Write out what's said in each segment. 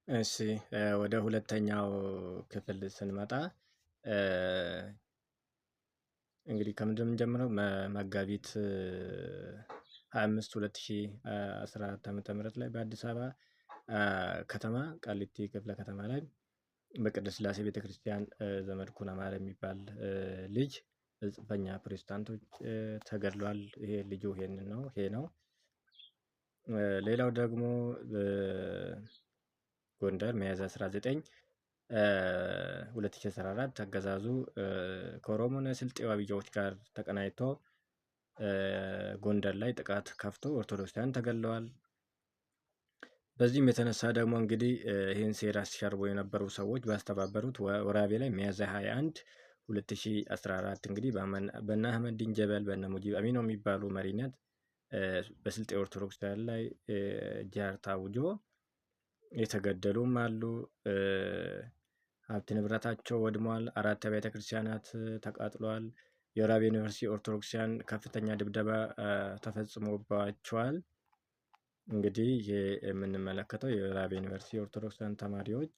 እሺ ወደ ሁለተኛው ክፍል ስንመጣ እንግዲህ ከምንድን ነው የምንጀምረው? መጋቢት 25 2014 ዓመተ ምህረት ላይ በአዲስ አበባ ከተማ ቃሊቲ ክፍለ ከተማ ላይ በቅድስት ሥላሴ ቤተክርስቲያን ዘመድኩን አማረ የሚባል ልጅ በጽንፈኛ ፕሮቴስታንቶች ተገድሏል። ይሄ ልጁ ይሄ ነው። ሌላው ደግሞ ጎንደር ሚያዝያ 19 2014 አገዛዙ ከኦሮሞ ስልጤ ዋብያዎች ጋር ተቀናጅቶ ጎንደር ላይ ጥቃት ከፍቶ ኦርቶዶክሳውያን ተገድለዋል። በዚህም የተነሳ ደግሞ እንግዲህ ይህን ሴራ ሲሸርቡ የነበሩ ሰዎች ባስተባበሩት ወራቤ ላይ ሚያዝያ 21 2014 እንግዲህ በእነ አህመዲን ጀበል በእነ ሙጂብ አሚኖ የሚባሉ መሪነት በስልጤ ኦርቶዶክሳውያን ላይ ጂሃድ ታውጆ የተገደሉም አሉ። ሀብት ንብረታቸው ወድሟል። 4 አብያተ ክርስቲያናት ተቃጥሏል። የወራቤ ዩኒቨርሲቲ ኦርቶዶክሳውያን ከፍተኛ ድብደባ ተፈጽሞባቸዋል። እንግዲህ ይሄ የምንመለከተው የወራቤ ዩኒቨርሲቲ ኦርቶዶክሳውያን ተማሪዎች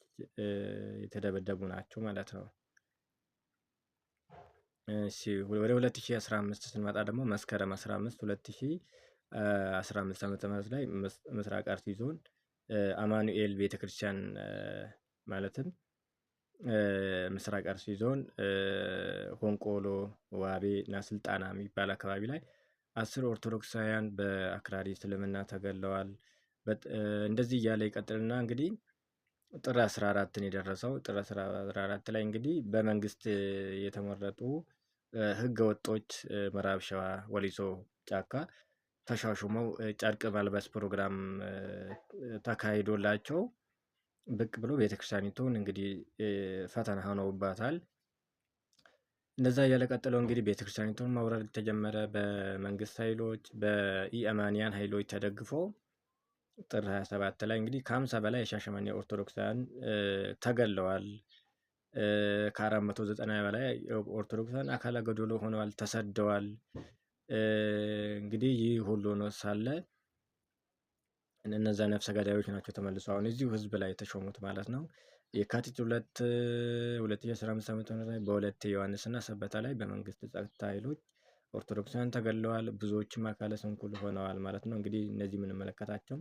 የተደበደቡ ናቸው ማለት ነው። እሺ ወደ 2015 ስንመጣ ደግሞ መስከረም 15 2015 ዓመተ ምህረት ላይ ምስራቅ አርሲ ዞን አማኑኤል ቤተክርስቲያን ማለትም ምስራቅ አርሲ ዞን ሆንቆሎ ዋቤ እና ስልጣና የሚባል አካባቢ ላይ 10 ኦርቶዶክሳውያን በአክራሪ እስልምና ተገድለዋል። እንደዚህ እያለ ይቀጥልና እንግዲህ ጥር 14 ነው የደረሰው። ጥር 14 ላይ እንግዲህ በመንግስት የተመረጡ ህገ ወጦች ምዕራብ ሸዋ ወሊሶ ጫካ ተሻሹመው ጨርቅ መልበስ ፕሮግራም ተካሂዶላቸው ብቅ ብሎ ቤተክርስቲያኒቱን እንግዲህ ፈተና ሆነውባታል። እንደዛ እያለ ቀጥሎ እንግዲህ ቤተክርስቲያኒቱን ማውረድ ተጀመረ በመንግስት ኃይሎች በኢአማንያን ኃይሎች ተደግፎ ጥር 27 ላይ እንግዲህ ከ50 በላይ የሻሸመኔ ኦርቶዶክሳውያን ተገድለዋል። ከ490 በላይ ኦርቶዶክሳውያን አካለ ጎዶሎ ሆነዋል፣ ተሰደዋል። እንግዲህ ይህ ሁሉ ነው ሳለ እነዛ ነፍሰ ገዳዮች ናቸው ተመልሰው አሁን እዚሁ ህዝብ ላይ የተሾሙት ማለት ነው። የካቲት 2 2015 ዓ.ም ላይ በሁለት ዮሐንስና ሰበታ ላይ በመንግስት ጸጥታ ኃይሎች ኦርቶዶክሳውያን ተገድለዋል፣ ብዙዎችም አካለ ስንኩል ሆነዋል ማለት ነው። እንግዲህ እነዚህ የምንመለከታቸው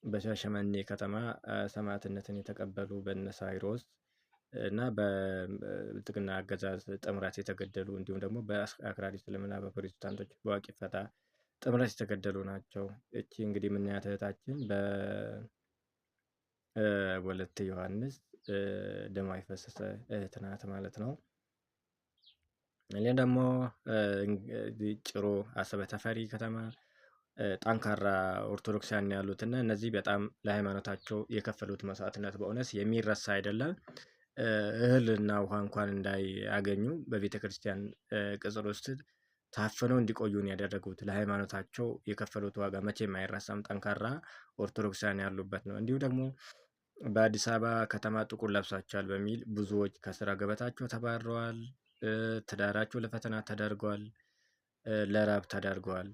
በሻሸመኔ ከተማ ሰማዕትነትን የተቀበሉ በእነ ሳይሮስ እና በብልጽግና አገዛዝ ጥምረት የተገደሉ እንዲሁም ደግሞ በአክራሪ እስልምና በፕሮቴስታንቶች በዋቂ ፈታ ጥምረት የተገደሉ ናቸው። እቺ እንግዲህ የምናያት እህታችን በወለተ ዮሐንስ ደሟ የፈሰሰ እህት ናት ማለት ነው። ሌላ ደግሞ ጭሮ አሰበ ተፈሪ ከተማ ጠንካራ ኦርቶዶክሳውያን ያሉት እና እነዚህ በጣም ለሃይማኖታቸው የከፈሉት መስዋዕትነት በእውነት የሚረሳ አይደለም። እህልና ውሃ እንኳን እንዳያገኙ በቤተክርስቲያን ቅጽር ውስጥ ታፍነው እንዲቆዩ ነው ያደረጉት። ለሃይማኖታቸው የከፈሉት ዋጋ መቼም አይረሳም። ጠንካራ ኦርቶዶክሳውያን ያሉበት ነው። እንዲሁ ደግሞ በአዲስ አበባ ከተማ ጥቁር ለብሳችኋል በሚል ብዙዎች ከስራ ገበታቸው ተባረዋል። ትዳራቸው ለፈተና ተዳርገዋል። ለራብ ተዳርገዋል።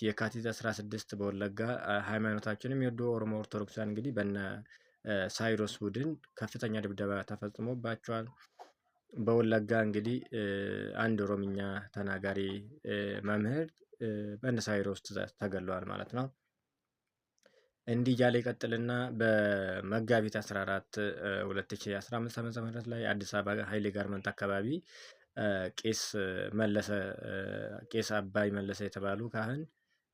የካቲት 16 በወለጋ ሃይማኖታችንን የሚወዱ ኦሮሞ ኦርቶዶክሳውያን እንግዲህ በነ ሳይሮስ ቡድን ከፍተኛ ድብደባ ተፈጽሞባቸዋል። በወለጋ እንግዲህ አንድ ኦሮምኛ ተናጋሪ መምህር በእነ ሳይሮስ ትዕዛዝ ተገድለዋል ማለት ነው። እንዲህ እያለ ይቀጥልና በመጋቢት 14 2015 ዓ.ም ላይ አዲስ አበባ ኃይሌ ጋርመንት አካባቢ ቄስ አባይ መለሰ የተባሉ ካህን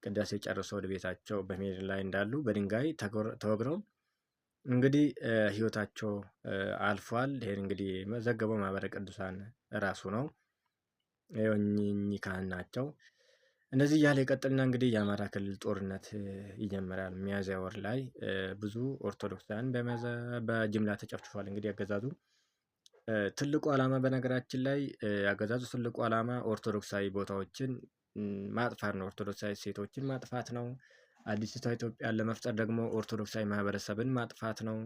ቅዳሴ ጨርሰው ወደ ቤታቸው በመሄድ ላይ እንዳሉ በድንጋይ ተወግረው እንግዲህ ህይወታቸው አልፏል። ይሄን እንግዲህ መዘገበው ማህበረ ቅዱሳን ራሱ ነው። እኚህ ካህን ናቸው። እነዚህ እያለ ይቀጥልና እንግዲህ የአማራ ክልል ጦርነት ይጀምራል። ሚያዝያ ወር ላይ ብዙ ኦርቶዶክሳውያን በጅምላ ተጨፍጭፏል። እንግዲህ አገዛዙ ትልቁ ዓላማ በነገራችን ላይ አገዛዙ ትልቁ ዓላማ ኦርቶዶክሳዊ ቦታዎችን ማጥፋት ነው። ኦርቶዶክሳዊ ሴቶችን ማጥፋት ነው። አዲስቷ ኢትዮጵያን ለመፍጠር ደግሞ ኦርቶዶክሳዊ ማህበረሰብን ማጥፋት ነው።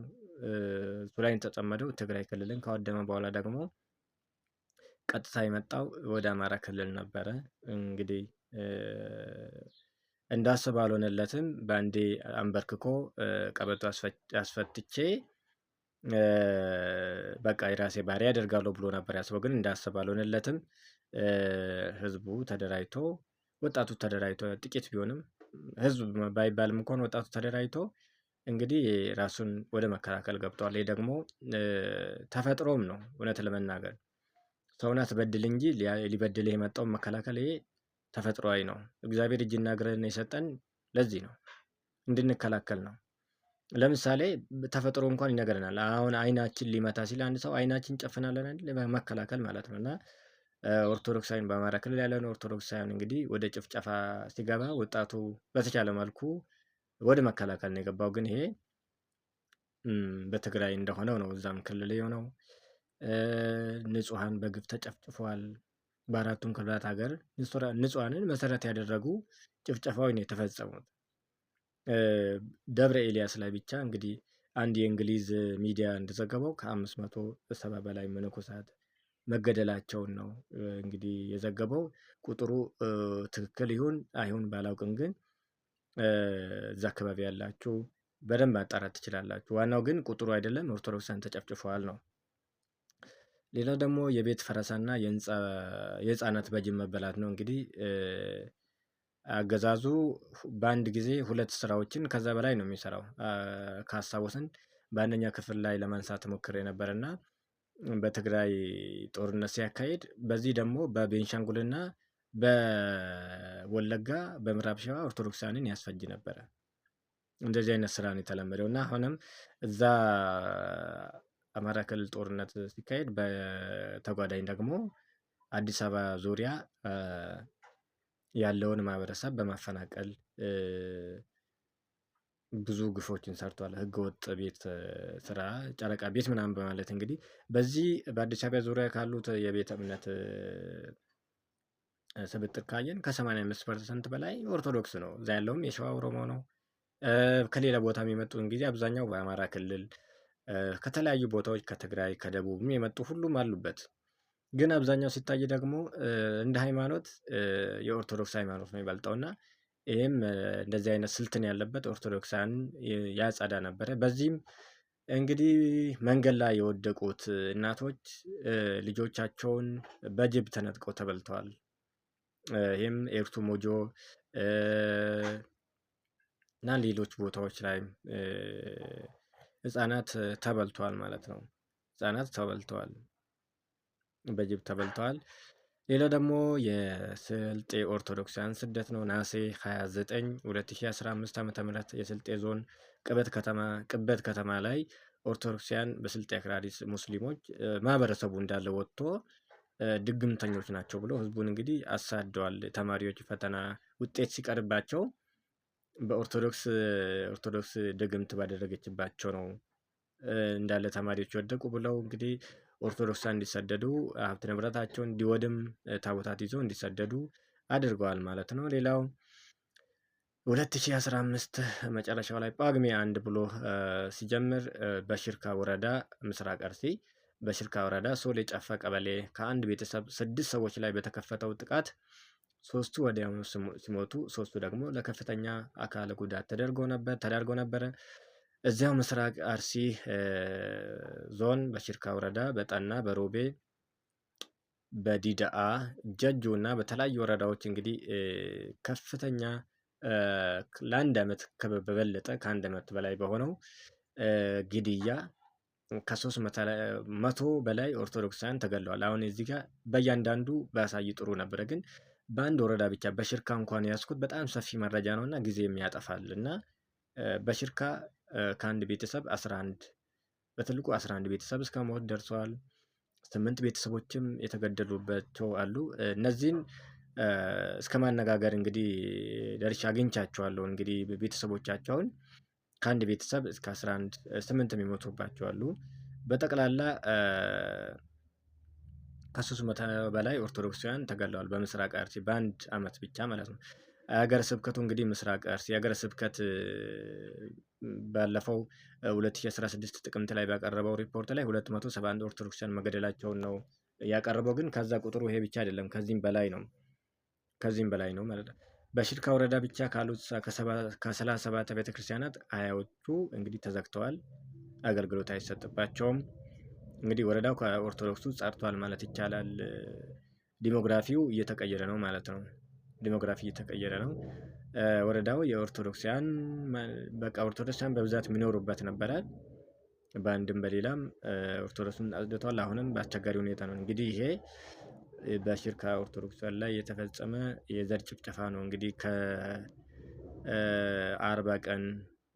እሱ ላይ ተጠመደው ትግራይ ክልልን ካወደመ በኋላ ደግሞ ቀጥታ የመጣው ወደ አማራ ክልል ነበረ። እንግዲህ እንዳሰበው አልሆነለትም። በአንዴ አንበርክኮ ቀበቶ አስፈትቼ በቃ የራሴ ባሪያ አደርጋለሁ ብሎ ነበር ያስበው፣ ግን እንዳሰበው አልሆነለትም። ህዝቡ ተደራጅቶ ወጣቱ ተደራጅቶ ጥቂት ቢሆንም ህዝብ ባይባልም እንኳን ወጣቱ ተደራጅቶ እንግዲህ ራሱን ወደ መከላከል ገብቷል። ይህ ደግሞ ተፈጥሮም ነው። እውነት ለመናገር ሰውን አትበድል እንጂ ሊበድልህ የመጣውን መከላከል ይሄ ተፈጥሯዊ ነው። እግዚአብሔር እጅና እግርን የሰጠን ለዚህ ነው፣ እንድንከላከል ነው። ለምሳሌ ተፈጥሮ እንኳን ይነግረናል። አሁን አይናችን ሊመታ ሲል አንድ ሰው አይናችን ጨፍናለን አይደል? መከላከል ማለት ነው። እና ኦርቶዶክሳዊን በአማራ ክልል ያለን ኦርቶዶክሳዊን እንግዲህ ወደ ጭፍጨፋ ሲገባ ወጣቱ በተቻለ መልኩ ወደ መከላከል ነው የገባው። ግን ይሄ በትግራይ እንደሆነው ነው እዛም ክልል የሆነው። ንጹሐን በግፍ ተጨፍጭፈዋል። በአራቱም ክፍላት ሀገር ንጹሐንን መሰረት ያደረጉ ጭፍጨፋዎች ነው የተፈጸሙት። ደብረ ኤልያስ ላይ ብቻ እንግዲህ አንድ የእንግሊዝ ሚዲያ እንደዘገበው ከ570 በላይ መነኮሳት መገደላቸውን ነው እንግዲህ የዘገበው። ቁጥሩ ትክክል ይሁን አይሁን ባላውቅም፣ ግን እዛ አካባቢ ያላችሁ በደንብ ማጣራት ትችላላችሁ። ዋናው ግን ቁጥሩ አይደለም፣ ኦርቶዶክሳን ተጨፍጭፈዋል ነው። ሌላው ደግሞ የቤት ፈረሳና የህፃናት በጅብ መበላት ነው። እንግዲህ አገዛዙ በአንድ ጊዜ ሁለት ስራዎችን ከዛ በላይ ነው የሚሰራው። ካስታወስን በአንደኛ ክፍል ላይ ለማንሳት ሞክሬ ነበር እና በትግራይ ጦርነት ሲያካሂድ፣ በዚህ ደግሞ በቤንሻንጉልና በወለጋ በምዕራብ ሸዋ ኦርቶዶክሳውያንን ያስፈጅ ነበረ። እንደዚህ አይነት ስራ ነው የተለመደው እና አሁንም እዛ አማራ ክልል ጦርነት ሲካሄድ በተጓዳኝ ደግሞ አዲስ አበባ ዙሪያ ያለውን ማህበረሰብ በማፈናቀል ብዙ ግፎችን ሰርቷል። ህገወጥ ቤት ስራ፣ ጨረቃ ቤት ምናምን በማለት እንግዲህ በዚህ በአዲስ አበባ ዙሪያ ካሉት የቤተ እምነት ስብጥር ካየን ከ85% በላይ ኦርቶዶክስ ነው። እዛ ያለውም የሸዋ ኦሮሞ ነው። ከሌላ ቦታ የሚመጡን ጊዜ አብዛኛው በአማራ ክልል ከተለያዩ ቦታዎች ከትግራይ ከደቡብ የመጡ ሁሉም አሉበት። ግን አብዛኛው ሲታይ ደግሞ እንደ ሃይማኖት የኦርቶዶክስ ሃይማኖት ነው የሚበልጠው እና ይህም እንደዚህ አይነት ስልትን ያለበት ኦርቶዶክሳን ያጸዳ ነበረ። በዚህም እንግዲህ መንገድ ላይ የወደቁት እናቶች ልጆቻቸውን በጅብ ተነጥቀው ተበልተዋል። ይህም ኤርቱ ሞጆ እና ሌሎች ቦታዎች ላይ ህፃናት ተበልተዋል ማለት ነው። ህፃናት ተበልተዋል፣ በጅብ ተበልተዋል። ሌላው ደግሞ የስልጤ ኦርቶዶክሳውያን ስደት ነው። ነሐሴ 29 2015 ዓ.ም የስልጤ ዞን ቅበት ከተማ ላይ ኦርቶዶክሳውያን በስልጤ አክራሪ ሙስሊሞች ማህበረሰቡ እንዳለ ወጥቶ ድግምተኞች ናቸው ብሎ ህዝቡን እንግዲህ አሳደዋል። ተማሪዎች ፈተና ውጤት ሲቀርባቸው በኦርቶዶክስ ድግምት ባደረገችባቸው ነው እንዳለ ተማሪዎች ወደቁ ብለው እንግዲህ ኦርቶዶክሳን እንዲሰደዱ ሀብት ንብረታቸውን እንዲወድም ታቦታት ይዘው እንዲሰደዱ አድርገዋል ማለት ነው። ሌላው 2015 መጨረሻው ላይ ጳጉሜ 1 ብሎ ሲጀምር በሽርካ ወረዳ ምስራቅ አርሲ በሽርካ ወረዳ ሶሌ ጨፋ ቀበሌ ከአንድ ቤተሰብ 6 ሰዎች ላይ በተከፈተው ጥቃት 3ቱ ወዲያውኑ ሲሞቱ 3ቱ ደግሞ ለከፍተኛ አካል ጉዳት ተዳርገው ነበረ። እዚያው ምስራቅ አርሲ ዞን በሽርካ ወረዳ በጠና በሮቤ በዲዳአ ጀጁ እና በተለያዩ ወረዳዎች እንግዲህ ከፍተኛ ለአንድ ዓመት በበለጠ ከ1 ዓመት በላይ በሆነው ግድያ ከ300 በላይ ኦርቶዶክሳውያን ተገለዋል። አሁን እዚህ ጋር በእያንዳንዱ ባሳይ ጥሩ ነበረ፣ ግን በአንድ ወረዳ ብቻ በሽርካ እንኳን ያዝኩት በጣም ሰፊ መረጃ ነው እና ጊዜ የሚያጠፋል እና በሽርካ ከአንድ ቤተሰብ 11 በትልቁ 11 ቤተሰብ እስከ ሞት ደርሰዋል። 8 ቤተሰቦችም የተገደሉባቸው አሉ። እነዚህን እስከ ማነጋገር እንግዲህ ደርሼ አግኝቻቸዋለሁ። እንግዲህ ቤተሰቦቻቸውን ከአንድ ቤተሰብ እስከ 11 8 የሚሞቱባቸው አሉ። በጠቅላላ ከ300 በላይ ኦርቶዶክሳውያን ተገለዋል በምስራቅ አርሲ በአንድ ዓመት ብቻ ማለት ነው። ሀገረ ስብከቱ እንግዲህ ምስራቅ አርሲ ሀገረ ስብከት ባለፈው 2016 ጥቅምት ላይ ባቀረበው ሪፖርት ላይ 271 ኦርቶዶክሳውያን መገደላቸውን ነው ያቀረበው። ግን ከዛ ቁጥሩ ይሄ ብቻ አይደለም፣ ከዚህም በላይ ነው ማለት ነው። በሽርካ ወረዳ ብቻ ካሉት ከ37 ቤተክርስቲያናት 20ዎቹ እንግዲህ ተዘግተዋል። አገልግሎት አይሰጥባቸውም። እንግዲህ ወረዳው ከኦርቶዶክሱ ጸድቷል ማለት ይቻላል። ዲሞግራፊው እየተቀየረ ነው ማለት ነው። ዲሞግራፊ እየተቀየረ ነው። ወረዳው የኦርቶዶክሳውያን በቃ ኦርቶዶክሳውያን በብዛት የሚኖሩበት ነበረ። በአንድም በሌላም ኦርቶዶክሱን አጽድቷል። አሁንም በአስቸጋሪ ሁኔታ ነው። እንግዲህ ይሄ በሽርካ ኦርቶዶክሳውያን ላይ የተፈጸመ የዘር ጭፍጨፋ ነው። እንግዲህ ከ40 ቀን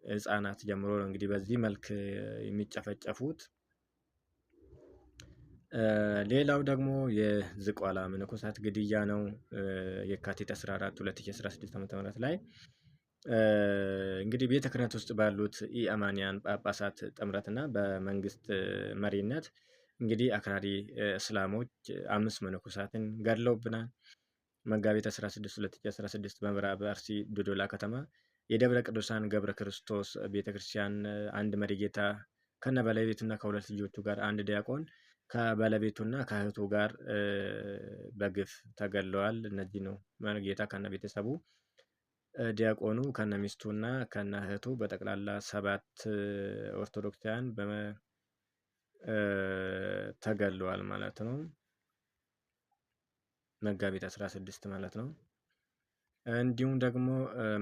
ህፃናት ጀምሮ ነው እንግዲህ በዚህ መልክ የሚጨፈጨፉት። ሌላው ደግሞ የዝቋላ መነኮሳት ግድያ ነው። የካቲት 14 2016 ዓ.ም ላይ እንግዲህ ቤተ ክህነት ውስጥ ባሉት ኢአማንያን ጳጳሳት ጥምረትና በመንግስት መሪነት እንግዲህ አክራሪ እስላሞች 5 መነኮሳትን ገድለውብናል። መጋቢት 16 2016 በምዕራብ አርሲ ዶዶላ ከተማ የደብረ ቅዱሳን ገብረ ክርስቶስ ቤተክርስቲያን አንድ መሪጌታ ከነ ባለቤቱና ከሁለት ልጆቹ ጋር አንድ ዲያቆን ከባለቤቱና ከእህቱ ጋር በግፍ ተገድለዋል። እነዚህ ነው መሪጌታ ከነ ቤተሰቡ፣ ዲያቆኑ ከነ ሚስቱና ከነ እህቱ በጠቅላላ 7 ኦርቶዶክሳውያን ተገድለዋል ማለት ነው። መጋቢት 16 ማለት ነው። እንዲሁም ደግሞ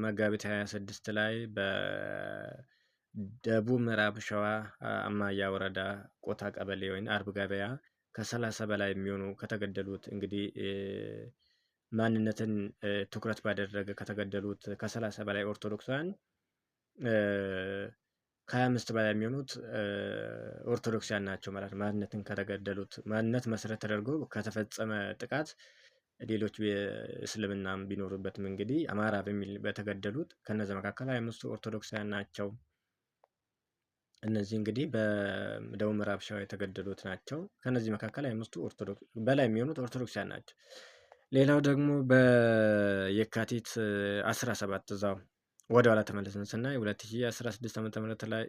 መጋቢት 26 ላይ በደቡብ ምዕራብ ሸዋ አማያ ወረዳ ቆታ ቀበሌ ወይም አርብ ገበያ ከ30 በላይ የሚሆኑ ከተገደሉት እንግዲህ ማንነትን ትኩረት ባደረገ ከተገደሉት ከ30 በላይ ኦርቶዶክሳውያን ከ25 በላይ የሚሆኑት ኦርቶዶክሳውያን ናቸው ማለት ነው። ማንነትን ከተገደሉት ማንነት መሰረት ተደርጎ ከተፈጸመ ጥቃት ሌሎች እስልምናም ቢኖሩበትም እንግዲህ አማራ በሚል በተገደሉት ከነዚህ መካከል 25ቱ ኦርቶዶክሳውያን ናቸው። እነዚህ እንግዲህ በደቡብ ምዕራብ ሸዋ የተገደሉት ናቸው። ከነዚህ መካከል 25ቱ ኦርቶዶክስ በላይ የሚሆኑት ኦርቶዶክሳውያን ናቸው። ሌላው ደግሞ በየካቲት 17 እዛው ወደ ኋላ ተመልሰን ስናይ 2016 ዓ.ም ላይ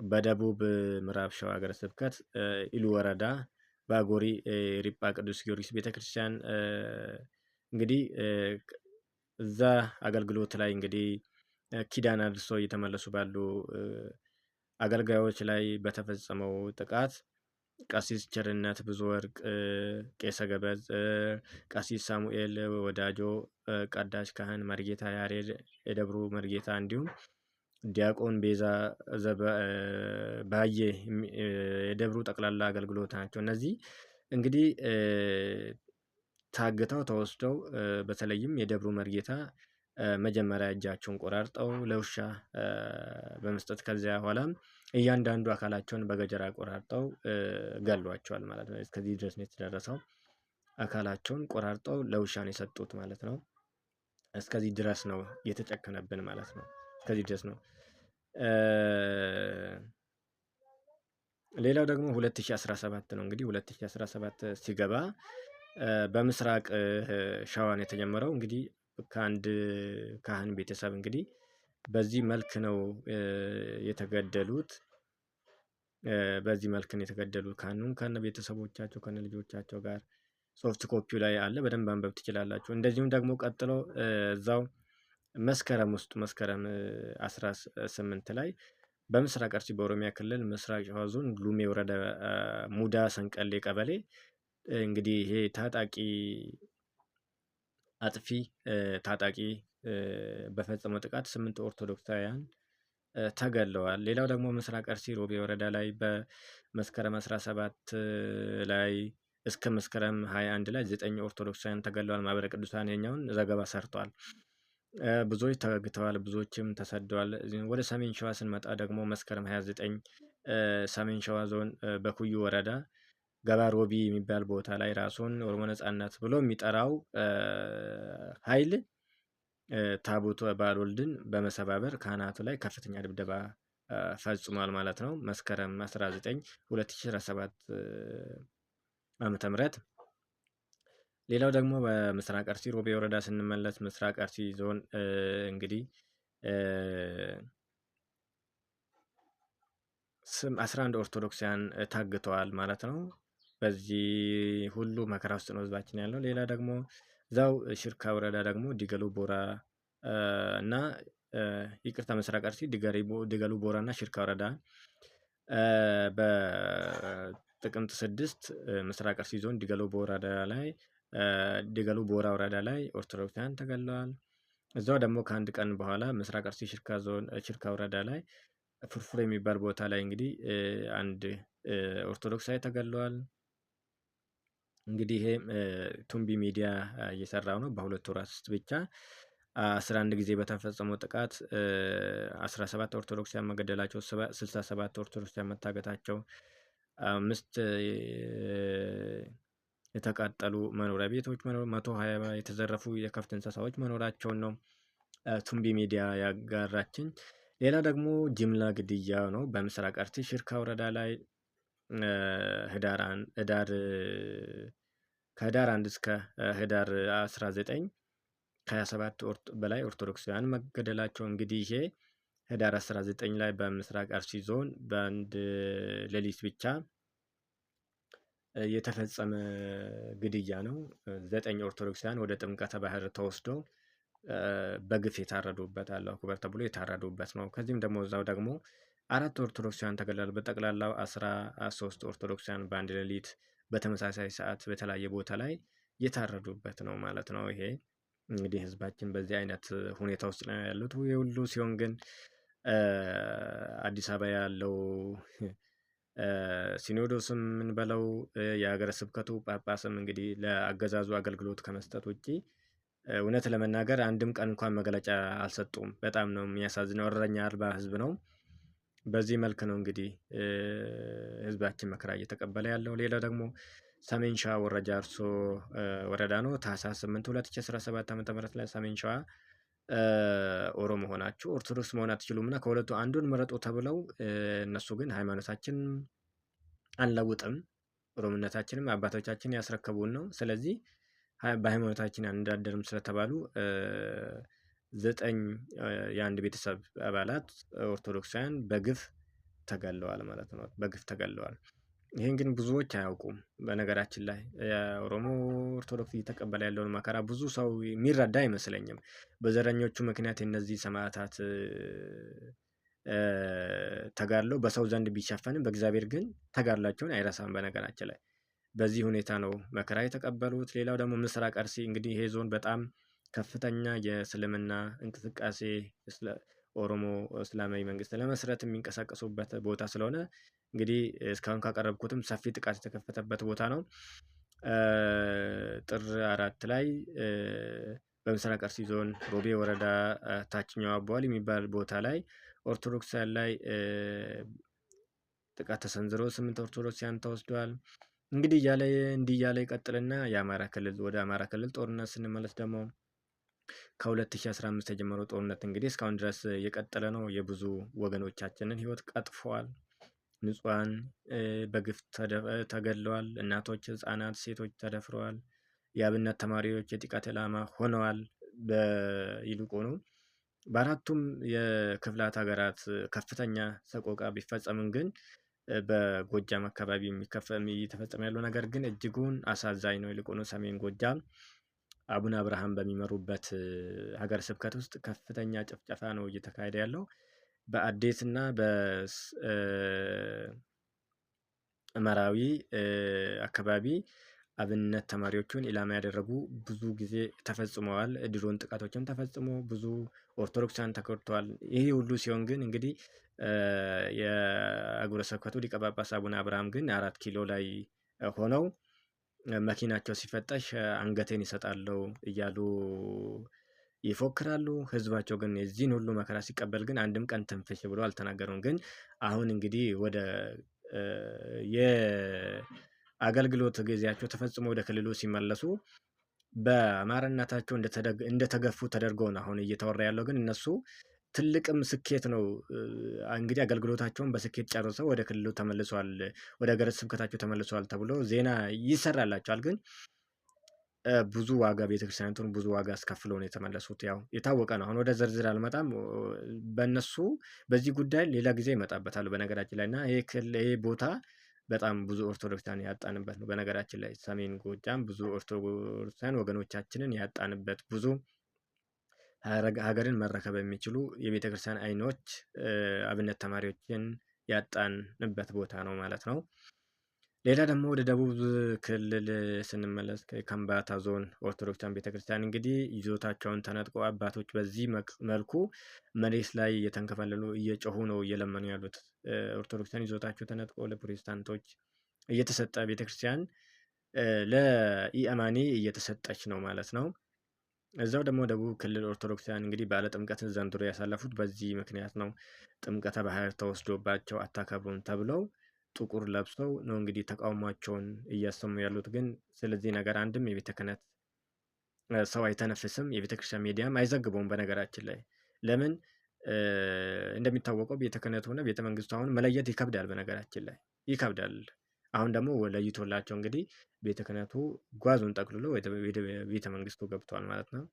በደቡብ ምዕራብ ሸዋ ሀገረ ስብከት ኢሉ ወረዳ በአጎሪ ሪጳ ቅዱስ ጊዮርጊስ ቤተክርስቲያን እንግዲህ እዛ አገልግሎት ላይ እንግዲህ ኪዳን አድርሶ እየተመለሱ ባሉ አገልጋዮች ላይ በተፈጸመው ጥቃት ቀሲስ ቸርነት ብዙ ወርቅ፣ ቄሰ ገበዝ፣ ቀሲስ ሳሙኤል ወዳጆ፣ ቀዳሽ ካህን መርጌታ ያሬድ የደብሩ መርጌታ እንዲሁም ዲያቆን ቤዛ ባየ የደብሩ ጠቅላላ አገልግሎት ናቸው። እነዚህ እንግዲህ ታግተው ተወስደው በተለይም የደብሩ መርጌታ መጀመሪያ እጃቸውን ቆራርጠው ለውሻ በመስጠት ከዚያ በኋላም እያንዳንዱ አካላቸውን በገጀራ ቆራርጠው ገሏቸዋል ማለት ነው። እስከዚህ ድረስ ነው የተደረሰው። አካላቸውን ቆራርጠው ለውሻ ነው የሰጡት ማለት ነው። እስከዚህ ድረስ ነው የተጨከነብን ማለት ነው። እስከዚህ ድረስ ነው። ሌላው ደግሞ 2017 ነው። እንግዲህ 2017 ሲገባ በምስራቅ ሸዋን የተጀመረው እንግዲህ ከአንድ ካህን ቤተሰብ እንግዲህ በዚህ መልክ ነው የተገደሉት። በዚህ መልክ ነው የተገደሉት። ካህኑን ከነ ቤተሰቦቻቸው ከነ ልጆቻቸው ጋር ሶፍት ኮፒው ላይ አለ፣ በደንብ አንበብ ትችላላችሁ። እንደዚሁም ደግሞ ቀጥሎ እዛው መስከረም ውስጥ መስከረም 18 ላይ በምስራቅ አርሲ በኦሮሚያ ክልል ምስራቅ ሸዋ ዞን ሉሜ ወረዳ ሙዳ ሰንቀሌ ቀበሌ እንግዲህ ይሄ ታጣቂ አጥፊ ታጣቂ በፈጸመው ጥቃት 8 ኦርቶዶክሳውያን ተገድለዋል። ሌላው ደግሞ ምስራቅ አርሲ ሮቤ ወረዳ ላይ በመስከረም 17 ላይ እስከ መስከረም 21 ላይ 9 ኦርቶዶክሳውያን ተገድለዋል። ማህበረ ቅዱሳን የኛውን ዘገባ ሰርቷል። ብዙዎች ተገግተዋል፣ ብዙዎችም ተሰደዋል። ወደ ሰሜን ሸዋ ስንመጣ ደግሞ መስከረም 29 ሰሜን ሸዋ ዞን በኩዩ ወረዳ ገባ ሮቢ የሚባል ቦታ ላይ ራሱን ኦሮሞ ነጻነት ብሎ የሚጠራው ኃይል ታቦተ ባልወልድን በመሰባበር ካህናቱ ላይ ከፍተኛ ድብደባ ፈጽሟል ማለት ነው። መስከረም 19 2017 ዓመተ ምህረት። ሌላው ደግሞ በምስራቅ አርሲ ሮቤ ወረዳ ስንመለስ ምስራቅ አርሲ ዞን እንግዲህ 11 ኦርቶዶክሳውያን ታግተዋል ማለት ነው። በዚህ ሁሉ መከራ ውስጥ ነው ህዝባችን ያለው። ሌላ ደግሞ እዛው ሽርካ ወረዳ ደግሞ ዲገሉ ቦራ እና ይቅርታ ምስራቅ አርሲ ዲገሉ ቦራና ሽርካ ወረዳ በጥቅምት 6 ምስራቅ አርሲ ዞን ዲገሉ ቦራ ወረዳ ላይ ኦርቶዶክሳውያን ተገለዋል። እዛው ደግሞ ከአንድ ቀን በኋላ ምስራቅ አርሲ ሽርካ ወረዳ ላይ ፍርፉር የሚባል ቦታ ላይ እንግዲህ አንድ ኦርቶዶክሳዊ ተገለዋል። እንግዲህ ይሄ ቱምቢ ሚዲያ እየሰራው ነው። በሁለት ወራት ውስጥ ብቻ 11 ጊዜ በተፈጸመው ጥቃት 17 ኦርቶዶክሳውያን መገደላቸው፣ 67 ኦርቶዶክሳውያን መታገታቸው፣ 5 የተቃጠሉ መኖሪያ ቤቶች፣ 120 የተዘረፉ የከብት እንስሳዎች መኖራቸውን ነው ቱምቢ ሚዲያ ያጋራችን። ሌላ ደግሞ ጅምላ ግድያ ነው። በምስራቅ አርሲ ሽርካ ወረዳ ላይ ከህዳር 1 እስከ ህዳር 19 ከ27 በላይ ኦርቶዶክሳውያን መገደላቸው። እንግዲህ ይሄ ህዳር 19 ላይ በምስራቅ አርሲ ዞን በአንድ ሌሊት ብቻ የተፈጸመ ግድያ ነው። 9 ኦርቶዶክሳውያን ወደ ጥምቀተ ባህር ተወስደው በግፍ የታረዱበት አላሁ አክበር ተብሎ የታረዱበት ነው። ከዚህም ደግሞ እዛው ደግሞ 4 ኦርቶዶክሳውያን ተገድለዋል። በጠቅላላው 13 ኦርቶዶክሳውያን በአንድ ሌሊት በተመሳሳይ ሰዓት በተለያየ ቦታ ላይ የታረዱበት ነው ማለት ነው። ይሄ እንግዲህ ህዝባችን በዚህ አይነት ሁኔታ ውስጥ ነው ያሉት። የሁሉ ሲሆን ግን አዲስ አበባ ያለው ሲኖዶስም ምን በለው የሀገረ ስብከቱ ጳጳስም እንግዲህ ለአገዛዙ አገልግሎት ከመስጠት ውጪ እውነት ለመናገር አንድም ቀን እንኳን መግለጫ አልሰጡም። በጣም ነው የሚያሳዝነው። እረኛ አልባ ህዝብ ነው። በዚህ መልክ ነው እንግዲህ ህዝባችን መከራ እየተቀበለ ያለው። ሌላ ደግሞ ሰሜን ሸዋ ወረጃ አርሶ ወረዳ ነው። ታህሳስ 8 2017 ዓ.ም ላይ ሰሜን ሸዋ ኦሮሞ ሆናችሁ ኦርቶዶክስ መሆን አትችሉም እና ከሁለቱ አንዱን ምረጡ ተብለው እነሱ ግን ሃይማኖታችን አንለውጥም፣ ኦሮምነታችንም አባቶቻችን ያስረከቡን ነው፣ ስለዚህ በሃይማኖታችን አንዳደርም ስለተባሉ 9 የአንድ ቤተሰብ አባላት ኦርቶዶክሳውያን በግፍ ተገለዋል ማለት ነው። በግፍ ተገለዋል። ይህን ግን ብዙዎች አያውቁም። በነገራችን ላይ የኦሮሞ ኦርቶዶክስ እየተቀበለ ያለውን መከራ ብዙ ሰው የሚረዳ አይመስለኝም። በዘረኞቹ ምክንያት የእነዚህ ሰማዕታት ተጋድሎ በሰው ዘንድ ቢሸፈንም በእግዚአብሔር ግን ተጋድላቸውን አይረሳም። በነገራችን ላይ በዚህ ሁኔታ ነው መከራ የተቀበሉት። ሌላው ደግሞ ምስራቅ አርሲ እንግዲህ ይሄ ዞን በጣም ከፍተኛ የእስልምና እንቅስቃሴ ኦሮሞ እስላማዊ መንግስት ለመስረት የሚንቀሳቀሱበት ቦታ ስለሆነ እንግዲህ እስካሁን ካቀረብኩትም ሰፊ ጥቃት የተከፈተበት ቦታ ነው። ጥር 4 ላይ በምስራቅ አርሲ ዞን ሮቤ ወረዳ ታችኛው አቧል የሚባል ቦታ ላይ ኦርቶዶክሳውያን ላይ ጥቃት ተሰንዝሮ 8 ኦርቶዶክሳውያን ተወስደዋል። እንግዲህ እንዲህ እያለ ይቀጥልና ወደ አማራ ክልል ጦርነት ስንመለስ ደግሞ ከ2015 የጀመረው ጦርነት እንግዲህ እስካሁን ድረስ የቀጠለ ነው። የብዙ ወገኖቻችንን ህይወት ቀጥፏል። ንጹሃን በግፍ ተገድለዋል። እናቶች፣ ህፃናት፣ ሴቶች ተደፍረዋል። የአብነት ተማሪዎች የጥቃት ኢላማ ሆነዋል። ይልቁኑ በአራቱም የክፍላት ሀገራት ከፍተኛ ሰቆቃ ቢፈጸምም ግን በጎጃም አካባቢ እየተፈጸመ ያለው ነገር ግን እጅጉን አሳዛኝ ነው። ይልቁኑ ሰሜን ጎጃም አቡነ አብርሃም በሚመሩበት ሀገረ ስብከት ውስጥ ከፍተኛ ጭፍጨፋ ነው እየተካሄደ ያለው። በአዴትና በመራዊ አካባቢ አብነት ተማሪዎቹን ኢላማ ያደረጉ ብዙ ጊዜ ተፈጽመዋል። ድሮን ጥቃቶችም ተፈጽሞ ብዙ ኦርቶዶክሳውያን ተጎድተዋል። ይሄ ሁሉ ሲሆን ግን እንግዲህ የአህጉረ ስብከቱ ሊቀ ጳጳስ አቡነ አብርሃም ግን 4 ኪሎ ላይ ሆነው መኪናቸው ሲፈተሽ አንገቴን ይሰጣለው እያሉ ይፎክራሉ። ህዝባቸው ግን የዚህን ሁሉ መከራ ሲቀበል ግን አንድም ቀን ትንፍሽ ብሎ አልተናገሩም። ግን አሁን እንግዲህ ወደ የአገልግሎት ጊዜያቸው ተፈጽሞ ወደ ክልሉ ሲመለሱ በአማራነታቸው እንደተገፉ ተደርገው ነው አሁን እየተወራ ያለው። ግን እነሱ ትልቅም ስኬት ነው እንግዲህ አገልግሎታቸውን በስኬት ጨርሰው ወደ ክልሉ ተመልሰዋል፣ ወደ ሀገረ ስብከታቸው ተመልሰዋል ተብሎ ዜና ይሰራላቸዋል። ግን ብዙ ዋጋ ቤተክርስቲያኒቱን ብዙ ዋጋ አስከፍለው ነው የተመለሱት። ያው የታወቀ ነው። አሁን ወደ ዝርዝር አልመጣም። በእነሱ በዚህ ጉዳይ ሌላ ጊዜ ይመጣበታል በነገራችን ላይ እና ይሄ ቦታ በጣም ብዙ ኦርቶዶክሳውያን ያጣንበት ነው። በነገራችን ላይ ሰሜን ጎጃም ብዙ ኦርቶዶክሳውያን ወገኖቻችንን ያጣንበት ብዙ ሀገርን መረከብ የሚችሉ የቤተክርስቲያን አይኖች አብነት ተማሪዎችን ያጣንበት ቦታ ነው ማለት ነው። ሌላ ደግሞ ወደ ደቡብ ክልል ስንመለስ ከምባታ ዞን ኦርቶዶክሳን ቤተክርስቲያን እንግዲህ ይዞታቸውን ተነጥቆ አባቶች በዚህ መልኩ መሬት ላይ እየተንከባለሉ እየጮሁ ነው እየለመኑ ያሉት። ኦርቶዶክሳን ይዞታቸው ተነጥቆ ለፕሮቴስታንቶች እየተሰጠ ቤተክርስቲያን ለኢአማኒ እየተሰጠች ነው ማለት ነው። እዛው ደግሞ ደቡብ ክልል ኦርቶዶክሳውያን እንግዲህ በዓለ ጥምቀትን ዘንድሮ ያሳለፉት በዚህ ምክንያት ነው። ጥምቀተ ባህር ተወስዶባቸው አታከብሩም ተብለው ጥቁር ለብሰው ነው እንግዲህ ተቃውሟቸውን እያሰሙ ያሉት። ግን ስለዚህ ነገር አንድም የቤተ ክህነት ሰው አይተነፍስም፣ የቤተ ክርስቲያን ሚዲያም አይዘግበውም። በነገራችን ላይ ለምን እንደሚታወቀው ቤተ ክህነት ሆነ ቤተ መንግስቱ አሁን መለየት ይከብዳል። በነገራችን ላይ ይከብዳል። አሁን ደግሞ ለይቶላቸው እንግዲህ ቤተ ክህነቱ ጓዙን ጠቅልሎ ወደ ቤተ መንግስቱ ገብቷል ማለት ነው።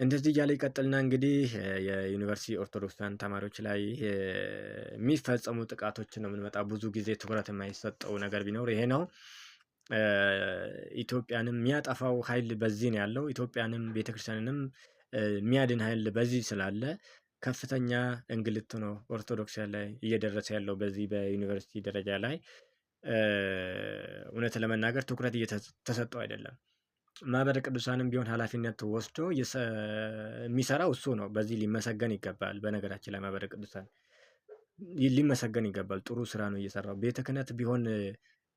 እንደዚህ እያለ ይቀጥልና እንግዲህ የዩኒቨርሲቲ ኦርቶዶክሳውያን ተማሪዎች ላይ የሚፈጸሙ ጥቃቶችን ነው የምንመጣ። ብዙ ጊዜ ትኩረት የማይሰጠው ነገር ቢኖር ይሄ ነው። ኢትዮጵያንም የሚያጠፋው ኃይል በዚህ ነው ያለው። ኢትዮጵያንም ቤተክርስቲያንንም የሚያድን ኃይል በዚህ ስላለ ከፍተኛ እንግልት ነው ኦርቶዶክሳውያን ላይ እየደረሰ ያለው በዚህ በዩኒቨርሲቲ ደረጃ ላይ። እውነት ለመናገር ትኩረት እየተሰጠው አይደለም። ማህበረ ቅዱሳንም ቢሆን ኃላፊነት ወስዶ የሚሰራው እሱ ነው። በዚህ ሊመሰገን ይገባል። በነገራችን ላይ ማህበረ ቅዱሳን ሊመሰገን ይገባል። ጥሩ ስራ ነው እየሰራው። ቤተ ክህነት ቢሆን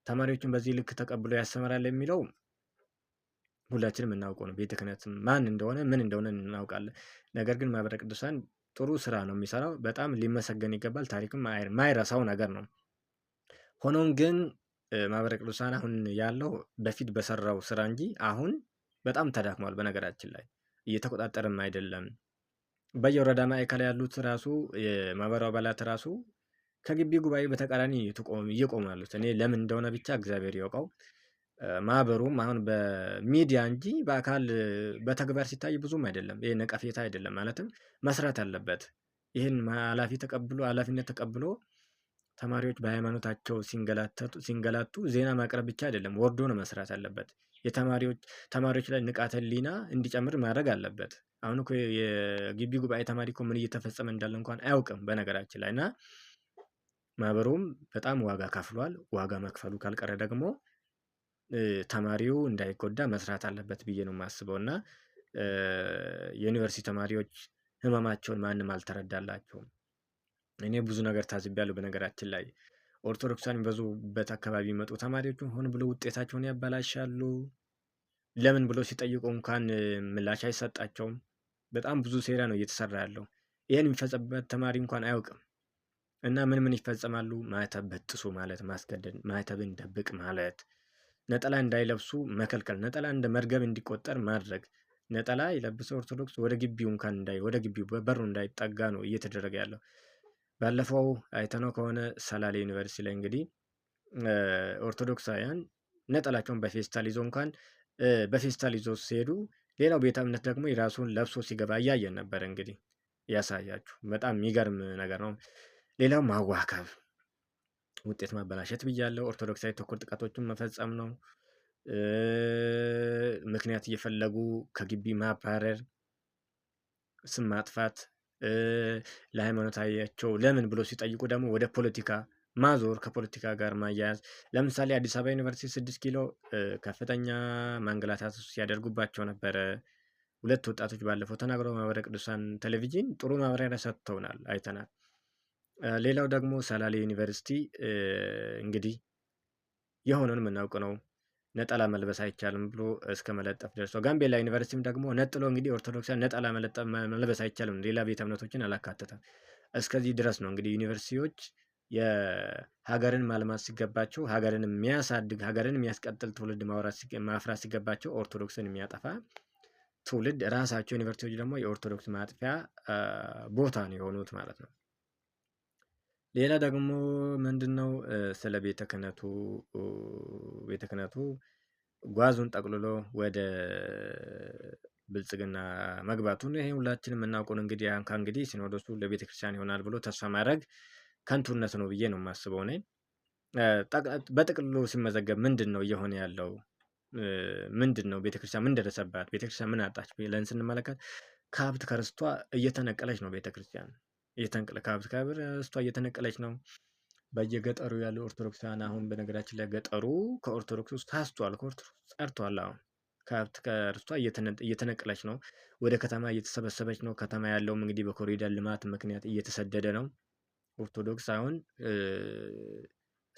ተማሪዎችን በዚህ ልክ ተቀብሎ ያስተምራል የሚለው ሁላችንም እናውቀው ነው። ቤተ ክህነት ማን እንደሆነ ምን እንደሆነ እናውቃለን። ነገር ግን ማህበረ ቅዱሳን ጥሩ ስራ ነው የሚሰራው። በጣም ሊመሰገን ይገባል። ታሪክም ማይረሳው ነገር ነው። ሆኖም ግን ማህበረ ቅዱሳን አሁን ያለው በፊት በሰራው ስራ እንጂ አሁን በጣም ተዳክሟል። በነገራችን ላይ እየተቆጣጠርም አይደለም። በየወረዳ ማዕከል ያሉት ራሱ የማህበሩ አባላት ራሱ ከግቢ ጉባኤ በተቃራኒ እየቆሙ ያሉት እኔ ለምን እንደሆነ ብቻ እግዚአብሔር ያውቀው። ማህበሩም አሁን በሚዲያ እንጂ በአካል በተግባር ሲታይ ብዙም አይደለም። ይሄ ነቀፌታ አይደለም። ማለትም መስራት አለበት። ይህን ኃላፊነት ተቀብሎ ተማሪዎች በሃይማኖታቸው ሲንገላቱ ዜና ማቅረብ ብቻ አይደለም፣ ወርዶ ነው መስራት አለበት። ተማሪዎች ላይ ንቃተ ህሊና እንዲጨምር ማድረግ አለበት። አሁን እኮ የግቢ ጉባኤ ተማሪ እኮ ምን እየተፈጸመ እንዳለ እንኳን አያውቅም በነገራችን ላይ። እና ማህበሩም በጣም ዋጋ ከፍሏል። ዋጋ መክፈሉ ካልቀረ ደግሞ ተማሪው እንዳይጎዳ መስራት አለበት ብዬ ነው የማስበው። እና የዩኒቨርሲቲ ተማሪዎች ህመማቸውን ማንም አልተረዳላቸውም። እኔ ብዙ ነገር ታዝቤያለሁ። በነገራችን ላይ ኦርቶዶክሳን የሚበዙበት አካባቢ የሚመጡ ተማሪዎችን ሆን ብሎ ውጤታቸውን ያበላሻሉ። ለምን ብሎ ሲጠይቁ እንኳን ምላሽ አይሰጣቸውም። በጣም ብዙ ሴራ ነው እየተሰራ ያለው። ይህን የሚፈጸምበት ተማሪ እንኳን አያውቅም። እና ምን ይፈጸማሉ? ማዕተብ በጥሱ ማለት ማስገደድ፣ ማዕተብን ደብቅ ማለት፣ ነጠላ እንዳይለብሱ መከልከል፣ ነጠላ እንደ መርገም እንዲቆጠር ማድረግ። ነጠላ የለበሰ ኦርቶዶክስ ወደ ግቢው እንኳን ወደ ግቢው በሩ እንዳይጠጋ ነው እየተደረገ ያለው። ባለፈው አይተነው ከሆነ ሰላሌ ዩኒቨርሲቲ ላይ እንግዲህ ኦርቶዶክሳውያን ነጠላቸውን በፌስታል ይዞ እንኳን በፌስታል ይዞ ሲሄዱ፣ ሌላው ቤተ እምነት ደግሞ የራሱን ለብሶ ሲገባ እያየን ነበር። እንግዲህ ያሳያችሁ በጣም የሚገርም ነገር ነው። ሌላው ማዋከብ፣ ውጤት ማበላሸት ብያለሁ። ኦርቶዶክሳዊ ተኮር ጥቃቶችን መፈጸም ነው። ምክንያት እየፈለጉ ከግቢ ማባረር፣ ስም ማጥፋት፣ ለሃይማኖታቸው ለምን ብሎ ሲጠይቁ ደግሞ ወደ ፖለቲካ ማዞር፣ ከፖለቲካ ጋር ማያያዝ። ለምሳሌ አዲስ አበባ ዩኒቨርሲቲ 6 ኪሎ ከፍተኛ ማንገላታት ሲያደርጉባቸው ነበረ። 2 ወጣቶች ባለፈው ተናግረው ማህበረ ቅዱሳን ቴሌቪዥን ጥሩ ማብራሪያ ሰጥተውናል፣ አይተናል። ሌላው ደግሞ ሰላሌ ዩኒቨርሲቲ እንግዲህ የሆነውን የምናውቅ ነው። ነጠላ መልበስ አይቻልም ብሎ እስከ መለጠፍ ደርሰው፣ ጋምቤላ ዩኒቨርሲቲም ደግሞ ነጥሎ እንግዲህ ኦርቶዶክሳን ነጠላ መልበስ አይቻልም፣ ሌላ ቤተ እምነቶችን አላካተተም። እስከዚህ ድረስ ነው እንግዲህ ዩኒቨርሲቲዎች የሀገርን ማልማት ሲገባቸው፣ ሀገርን የሚያሳድግ ሀገርን የሚያስቀጥል ትውልድ ማፍራት ሲገባቸው ኦርቶዶክስን የሚያጠፋ ትውልድ ራሳቸው ዩኒቨርሲቲዎች ደግሞ የኦርቶዶክስ ማጥፊያ ቦታ ነው የሆኑት ማለት ነው። ሌላ ደግሞ ምንድነው? ስለ ቤተ ክህነቱ ጓዙን ጠቅልሎ ወደ ብልጽግና መግባቱን ይሄ ሁላችንም የምናውቀው ነው። እንግዲህ ሲኖዶሱ ለቤተ ክርስቲያን ይሆናል ብሎ ተስፋ ማድረግ ከንቱነት ነው ብዬ ነው የማስበው እኔ። በጥቅልሉ ሲመዘገብ ምንድን ነው እየሆነ ያለው? ምንድን ነው ቤተክርስቲያን ምን ደረሰባት? ቤተክርስቲያን ምን አጣች ብለን ስንመለከት ከሀብት ከርስቷ እየተነቀለች ነው። ቤተክርስቲያን ከሀብት ከርስቷ እየተነቀለች ነው። በየገጠሩ ያሉ ኦርቶዶክሳውያን አሁን በነገራችን ላይ ገጠሩ ከኦርቶዶክስ ውስጥ ታስቷል፣ ከኦርቶዶክስ ጸድቷል። አሁን ከሀብት ከርስቷ እየተነቀለች ነው። ወደ ከተማ እየተሰበሰበች ነው። ከተማ ያለውም እንግዲህ በኮሪደር ልማት ምክንያት እየተሰደደ ነው። ኦርቶዶክስ አሁን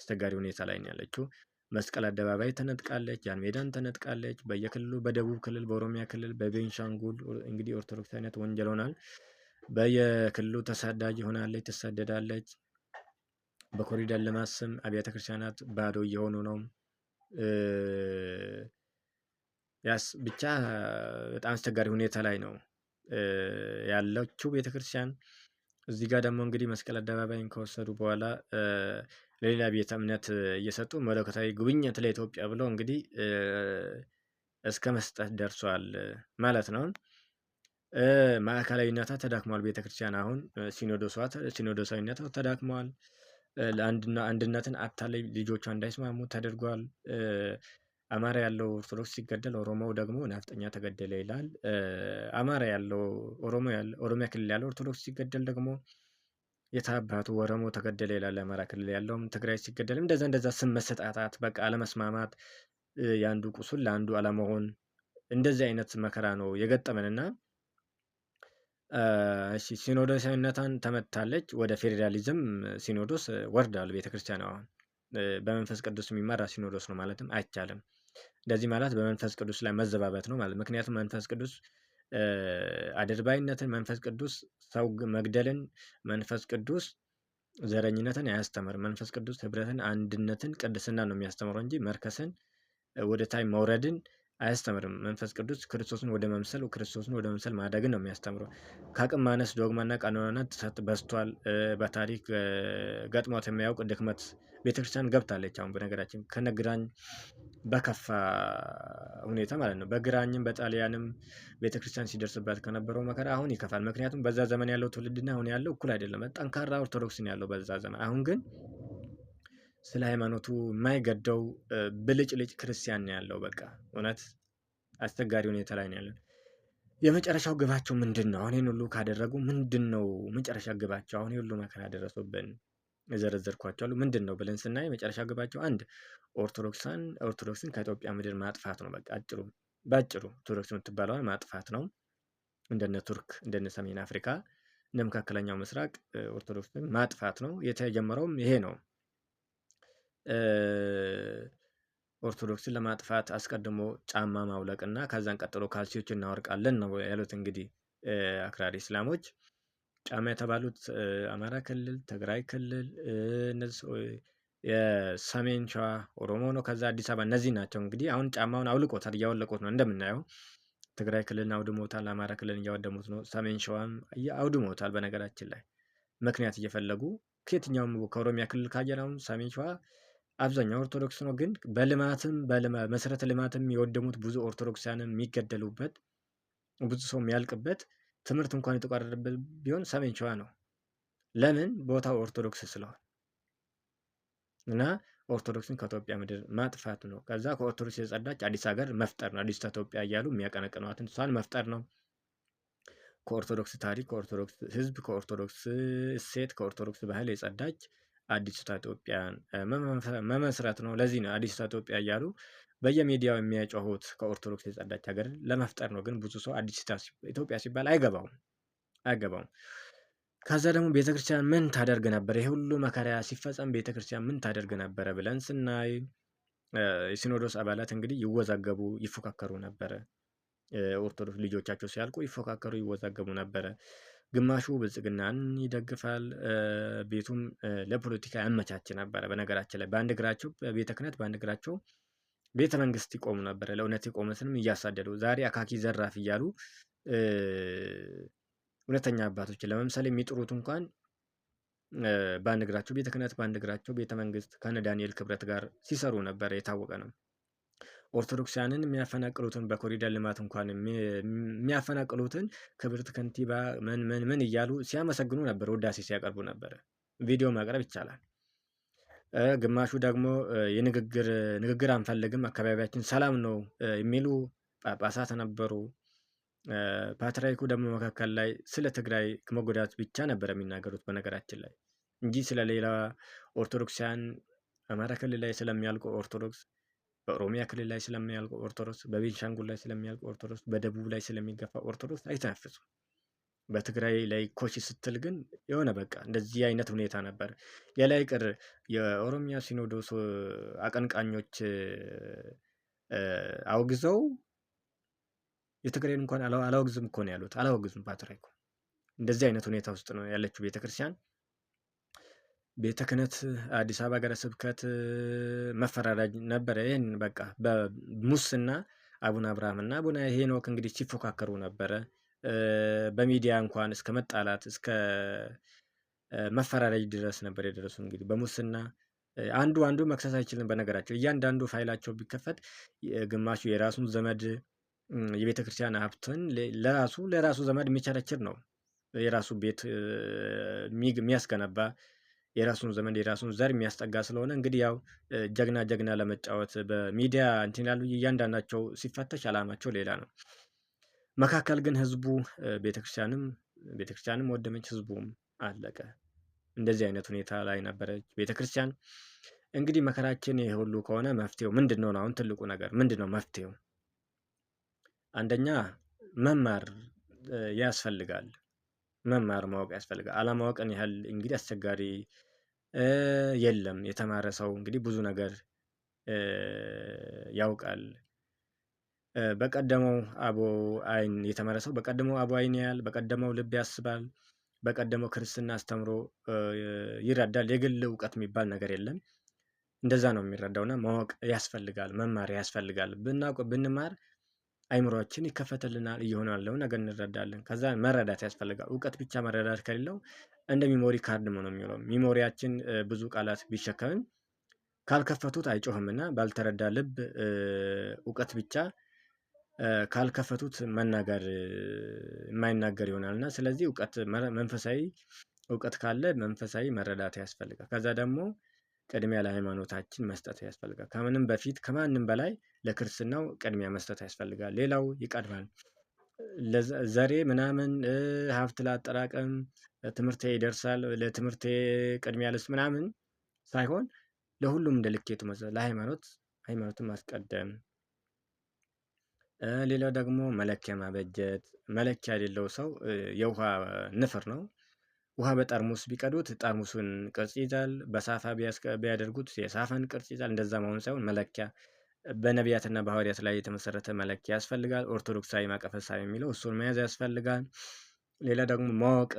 አስቸጋሪ ሁኔታ ላይ ነው ያለችው። መስቀል አደባባይ ተነጥቃለች፣ ጃን ሜዳን ተነጥቃለች። በየክልሉ በደቡብ ክልል፣ በኦሮሚያ ክልል፣ በቤንሻንጉል እንግዲህ ኦርቶዶክሳዊነት ወንጀል ሆናል። በየክልሉ ተሳዳጅ ሆናለች፣ ትሰደዳለች። በኮሪደር ልማት ስም አብያተ ክርስቲያናት ባዶ እየሆኑ ነው። ያስ ብቻ በጣም አስቸጋሪ ሁኔታ ላይ ነው ያለችው ቤተክርስቲያን። እዚህ ጋር ደግሞ እንግዲህ መስቀል አደባባይን ከወሰዱ በኋላ ለሌላ ቤተ እምነት እየሰጡ መለኮታዊ ጉብኝት ለኢትዮጵያ ብለው እንግዲህ እስከ መስጠት ደርሷል ማለት ነው። ማዕከላዊነቷ ተዳክሟል። ቤተክርስቲያን አሁን ሲኖዶሳዊነቷ ተዳክሟል። አንድነትን አታላይ ልጆቿ እንዳይስማሙ ተደርጓል። አማራ ያለው ኦርቶዶክስ ሲገደል ኦሮሞው ደግሞ ነፍጠኛ ተገደለ ይላል። አማራ ያለው ኦሮሚያ ክልል ያለው ኦርቶዶክስ ሲገደል ደግሞ የታባቱ ኦሮሞ ተገደለ ይላል። አማራ ክልል ያለውም ትግራይ ሲገደልም እንደዛ ስም መሰጣጣት፣ በቃ አለመስማማት፣ የአንዱ ቁስል ለአንዱ አለመሆን፣ እንደዚህ አይነት መከራ ነው የገጠመንና ሲኖዶሳዊነቷን ተመታለች። ወደ ፌዴራሊዝም ሲኖዶስ ወርዳል ቤተክርስቲያን። አሁን በመንፈስ ቅዱስ የሚመራ ሲኖዶስ ነው ማለትም አይቻልም። እንደዚህ ማለት በመንፈስ ቅዱስ ላይ መዘባበት ነው ማለት። ምክንያቱም መንፈስ ቅዱስ አድርባይነትን፣ መንፈስ ቅዱስ ሰው መግደልን፣ መንፈስ ቅዱስ ዘረኝነትን አያስተምርም። መንፈስ ቅዱስ ህብረትን፣ አንድነትን፣ ቅድስና ነው የሚያስተምረው እንጂ መርከስን፣ ወደ ታይ መውረድን አያስተምርም። መንፈስ ቅዱስ ክርስቶስን ወደ መምሰል ማደግን ነው የሚያስተምረው። ከአቅም ማነስ ዶግማና ቀኖናት በዝቷል። በታሪክ ገጥሟት የሚያውቅ ድክመት ቤተክርስቲያን ገብታለች። አሁን በነገራችን ከነግራኝ በከፋ ሁኔታ ማለት ነው። በግራኝም በጣሊያንም ቤተክርስቲያን ሲደርስባት ከነበረው መከራ አሁን ይከፋል። ምክንያቱም በዛ ዘመን ያለው ትውልድና አሁን ያለው እኩል አይደለም። ጠንካራ ኦርቶዶክስን ያለው በዛ ዘመን፣ አሁን ግን ስለ ሃይማኖቱ የማይገደው ብልጭልጭ ክርስቲያን ነው ያለው። በቃ እውነት አስቸጋሪ ሁኔታ ላይ ነው ያለው። የመጨረሻው ግባቸው ምንድን ነው? አሁን ይህን ሁሉ ካደረጉ ምንድን ነው መጨረሻ ግባቸው? አሁን ሁሉ መከራ ደረሱብን የዘረዘርኳቸው አሉ። ምንድን ነው ብለን ስናይ መጨረሻ ግባቸው አንድ ኦርቶዶክስን ከኢትዮጵያ ምድር ማጥፋት ነው። በቃ ባጭሩ ኦርቶዶክስ የምትባለውን ማጥፋት ነው። እንደነ ቱርክ፣ እንደነ ሰሜን አፍሪካ፣ እንደ መካከለኛው ምስራቅ ኦርቶዶክስን ማጥፋት ነው። የተጀመረውም ይሄ ነው። ኦርቶዶክስን ለማጥፋት አስቀድሞ ጫማ ማውለቅና ከዛን ቀጥሎ ካልሲዎች እናወርቃለን ነው ያሉት። እንግዲህ አክራሪ እስላሞች ጫማ የተባሉት አማራ ክልል፣ ትግራይ ክልል፣ የሰሜን ሸዋ ኦሮሞ ነው፣ ከዛ አዲስ አበባ፣ እነዚህ ናቸው። እንግዲህ አሁን ጫማውን አውልቆታል፣ እያወለቁት ነው እንደምናየው። ትግራይ ክልልን አውድሞታል፣ አማራ ክልልን እያወደሙት ነው፣ ሰሜን ሸዋም አውድሞታል። በነገራችን ላይ ምክንያት እየፈለጉ ከየትኛውም ከኦሮሚያ ክልል ካየነው ሰሜን ሸዋ አብዛኛው ኦርቶዶክስ ነው። ግን በልማትም መሰረተ ልማትም የወደሙት ብዙ ኦርቶዶክሳውያን የሚገደሉበት ብዙ ሰው የሚያልቅበት ትምህርት እንኳን የተቋረጠበት ቢሆን ሰሜን ሸዋ ነው። ለምን? ቦታው ኦርቶዶክስ ስለሆነ እና ኦርቶዶክስን ከኢትዮጵያ ምድር ማጥፋት ነው። ከዛ ከኦርቶዶክስ የጸዳች አዲስ ሀገር መፍጠር ነው። አዲስ ኢትዮጵያ እያሉ የሚያቀነቅኗትን እሷን መፍጠር ነው። ከኦርቶዶክስ ታሪክ፣ ከኦርቶዶክስ ሕዝብ፣ ከኦርቶዶክስ እሴት፣ ከኦርቶዶክስ ባህል የጸዳች አዲስቷ ኢትዮጵያን መመስረት ነው። ለዚህ ነው አዲስቷ ኢትዮጵያ እያሉ በየሚዲያው የሚያጮሁት ከኦርቶዶክስ የጸዳች ሀገር ለመፍጠር ነው። ግን ብዙ ሰው አዲስ ኢትዮጵያ ሲባል አይገባውም። ከዛ ደግሞ ቤተክርስቲያን ምን ታደርግ ነበር? ይሄ ሁሉ መከራ ሲፈጸም ቤተክርስቲያን ምን ታደርግ ነበረ ብለን ስናይ የሲኖዶስ አባላት እንግዲህ ይፎካከሩ ነበረ። ኦርቶዶክስ ልጆቻቸው ሲያልቁ ይፎካከሩ፣ ይወዛገቡ ነበረ። ግማሹ ብልጽግናን ይደግፋል፣ ቤቱም ለፖለቲካ ያመቻች ነበረ። በነገራችን ላይ በአንድ እግራቸው ቤተ ክህነት፣ በአንድ እግራቸው ቤተ መንግስት ይቆሙ ነበረ። ለእውነት የቆሙትንም እያሳደዱ ዛሬ አካኪ ዘራፍ እያሉ እውነተኛ አባቶች ለመምሰል የሚጥሩት እንኳን በአንድ እግራቸው ቤተ ክህነት፣ በአንድ እግራቸው ቤተ መንግስት ከነ ዳንኤል ክብረት ጋር ሲሰሩ ነበረ፣ የታወቀ ነው። ኦርቶዶክሳውያንን የሚያፈናቅሉትን በኮሪደር ልማት እንኳን የሚያፈናቅሉትን ክብርት ከንቲባ ምን እያሉ ሲያመሰግኑ ነበር፣ ውዳሴ ሲያቀርቡ ነበረ። ቪዲዮ ማቅረብ ይቻላል። ግማሹ ደግሞ ንግግር አንፈልግም፣ አካባቢያችን ሰላም ነው የሚሉ ጳጳሳት ነበሩ። ፓትርያርኩ ደግሞ መካከል ላይ ስለ ትግራይ መጎዳት ብቻ ነበር የሚናገሩት በነገራችን ላይ እንጂ ስለሌላ ኦርቶዶክሳውያን አማራ ክልል ላይ ስለሚያልቁ ኦርቶዶክስ፣ በኦሮሚያ ክልል ላይ ስለሚያልቁ ኦርቶዶክስ፣ በቤንሻንጉል ላይ ስለሚያልቁ ኦርቶዶክስ፣ በደቡብ ላይ ስለሚገፋ ኦርቶዶክስ አይተነፍሱም። በትግራይ ላይ ኮሽ ስትል ግን የሆነ በቃ እንደዚህ አይነት ሁኔታ ነበር። የላይ ቅር የኦሮሚያ ሲኖዶስ አቀንቃኞች አውግዘው የትግራይን እንኳን አላወግዝም እኮ ነው ያሉት። አላወግዙም ፓትርያርኩ። እንደዚህ አይነት ሁኔታ ውስጥ ነው ያለችው ቤተክርስቲያን። ቤተ ክህነት አዲስ አበባ ሀገረ ስብከት መፈራረጅ ነበረ። ይህን በቃ በሙስና አቡነ አብርሃም እና አቡነ ሄኖክ እንግዲህ ሲፎካከሩ ነበረ። በሚዲያ እንኳን እስከ መጣላት እስከ መፈራረጅ ድረስ ነበር የደረሱ። እንግዲህ በሙስና አንዱ መክሰስ አይችልም። በነገራቸው እያንዳንዱ ፋይላቸው ቢከፈት ግማሹ የራሱን ዘመድ የቤተ ክርስቲያን ሀብትን ለራሱ ዘመድ የሚቸረችር ነው። የራሱ ቤት የሚያስገነባ የራሱን ዘመድ የራሱን ዘር የሚያስጠጋ ስለሆነ እንግዲህ ያው ጀግና ለመጫወት በሚዲያ እንትን ያሉ እያንዳንዳቸው ሲፈተሽ አላማቸው ሌላ ነው። መካከል ግን ህዝቡ ቤተክርስቲያንም ወደመች፣ ህዝቡም አለቀ። እንደዚህ አይነት ሁኔታ ላይ ነበረች ቤተክርስቲያን። እንግዲህ መከራችን ይሄ ሁሉ ከሆነ መፍትሄው ምንድነው? አሁን ትልቁ ነገር ምንድነው መፍትሄው? አንደኛ መማር ያስፈልጋል። መማር ማወቅ ያስፈልጋል። አለማወቅን ያህል እንግዲህ አስቸጋሪ የለም። የተማረ ሰው እንግዲህ ብዙ ነገር ያውቃል። በቀደመው አቦ አይን የተማረ ሰው በቀደመው አቦ አይን ያያል፣ በቀደመው ልብ ያስባል፣ በቀደመው ክርስትና አስተምሮ ይረዳል። የግል እውቀት የሚባል ነገር የለም። እንደዛ ነው የሚረዳውና ማወቅ ያስፈልጋል፣ መማር ያስፈልጋል። ብንማር አይምሮአችን ይከፈትልናል፣ እየሆነ ያለውን ነገር እንረዳለን። ከዛ መረዳት ያስፈልጋል። እውቀት ብቻ መረዳት ከሌለው እንደ ሚሞሪ ካርድ ነው የሚውለው። ሚሞሪያችን ብዙ ቃላት ቢሸከምም ካልከፈቱት አይጮህምና ባልተረዳ ልብ እውቀት ብቻ ካልከፈቱት መናገር የማይናገር ይሆናልና ስለዚህ መንፈሳዊ እውቀት ካለ መንፈሳዊ መረዳት ያስፈልጋል። ከዛ ደግሞ ቅድሚያ ለሃይማኖታችን መስጠት ያስፈልጋል። ከምንም በፊት ከማንም በላይ ለክርስትናው ቅድሚያ መስጠት ያስፈልጋል። ሌላው ይቀድማል። ዘሬ ምናምን ሀብት ላጠራቀም ትምህርቴ ይደርሳል፣ ለትምህርቴ ቅድሚያ ልስጥ ምናምን ሳይሆን ለሁሉም እንደ ልኬቱ ሃይማኖትን ማስቀደም። ሌላው ደግሞ መለኪያ ማበጀት። መለኪያ የሌለው ሰው የውሃ ንፍር ነው። ውሃ በጠርሙስ ቢቀዱት ጠርሙሱን ቅርጽ ይዛል፣ በሳፋ ቢያደርጉት የሳፋን ቅርጽ ይዛል። እንደዛ መሆን ሳይሆን መለኪያ በነቢያትና በሐዋርያት ላይ የተመሰረተ መለኪያ ያስፈልጋል። ኦርቶዶክሳዊ ማቀፈሳዊ የሚለው እሱን መያዝ ያስፈልጋል። ሌላ ደግሞ ማወቅ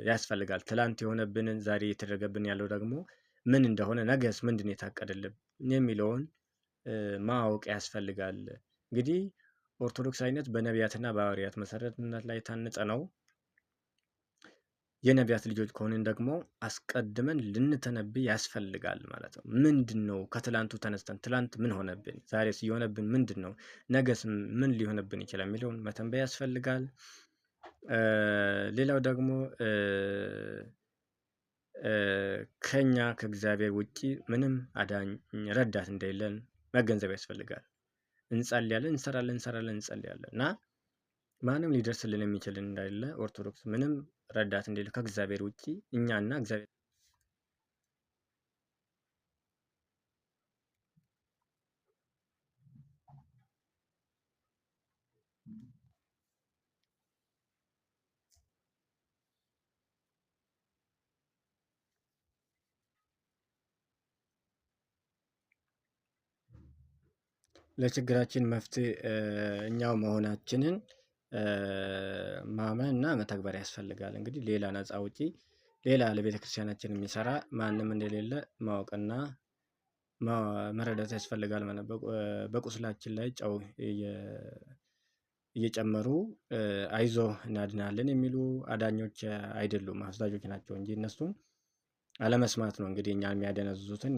ያስፈልጋል። ትላንት የሆነብንን ዛሬ የተደረገብን ያለው ደግሞ ምን እንደሆነ ነገስ ምንድን የታቀደልን የሚለውን ማወቅ ያስፈልጋል። እንግዲህ ኦርቶዶክሳዊነት በነቢያትና በሐዋርያት መሰረትነት ላይ የታነጸ ነው። የነቢያት ልጆች ከሆንን ደግሞ አስቀድመን ልንተነብይ ያስፈልጋል ማለት ነው። ምንድነው ከትላንቱ ተነስተን ትላንት ምን ሆነብን፣ ዛሬስ እየሆነብን ምንድነው፣ ነገስ ምን ሊሆንብን ይችላል የሚለውን መተንበይ ያስፈልጋል። ሌላው ደግሞ ከኛ ከእግዚአብሔር ውጪ ምንም አዳኝ ረዳት እንደሌለን መገንዘብ ያስፈልጋል። እንጸልያለን፣ እንሰራለን፣ እንጸልያለን እና ማንም ሊደርስልን የሚችል እንዳለ ኦርቶዶክስ ምንም ረዳት እንደሌለ ከእግዚአብሔር ውጪ እኛና እግዚአብሔር ለችግራችን መፍትሄ እኛው መሆናችንን ማመን እና መተግበር ያስፈልጋል። እንግዲህ ሌላ ነፃ አውጪ ሌላ ለቤተክርስቲያናችን የሚሰራ ማንም እንደሌለ ማወቅና መረዳት ያስፈልጋል ማለት ነው። በቁስላችን ላይ ጨው እየጨመሩ አይዞህ እናድናለን የሚሉ አዳኞች አይደሉም፣ አሳዳጆች ናቸው እንጂ እነሱም አለመስማት ነው። እንግዲህ እኛን የሚያደነዝዙትን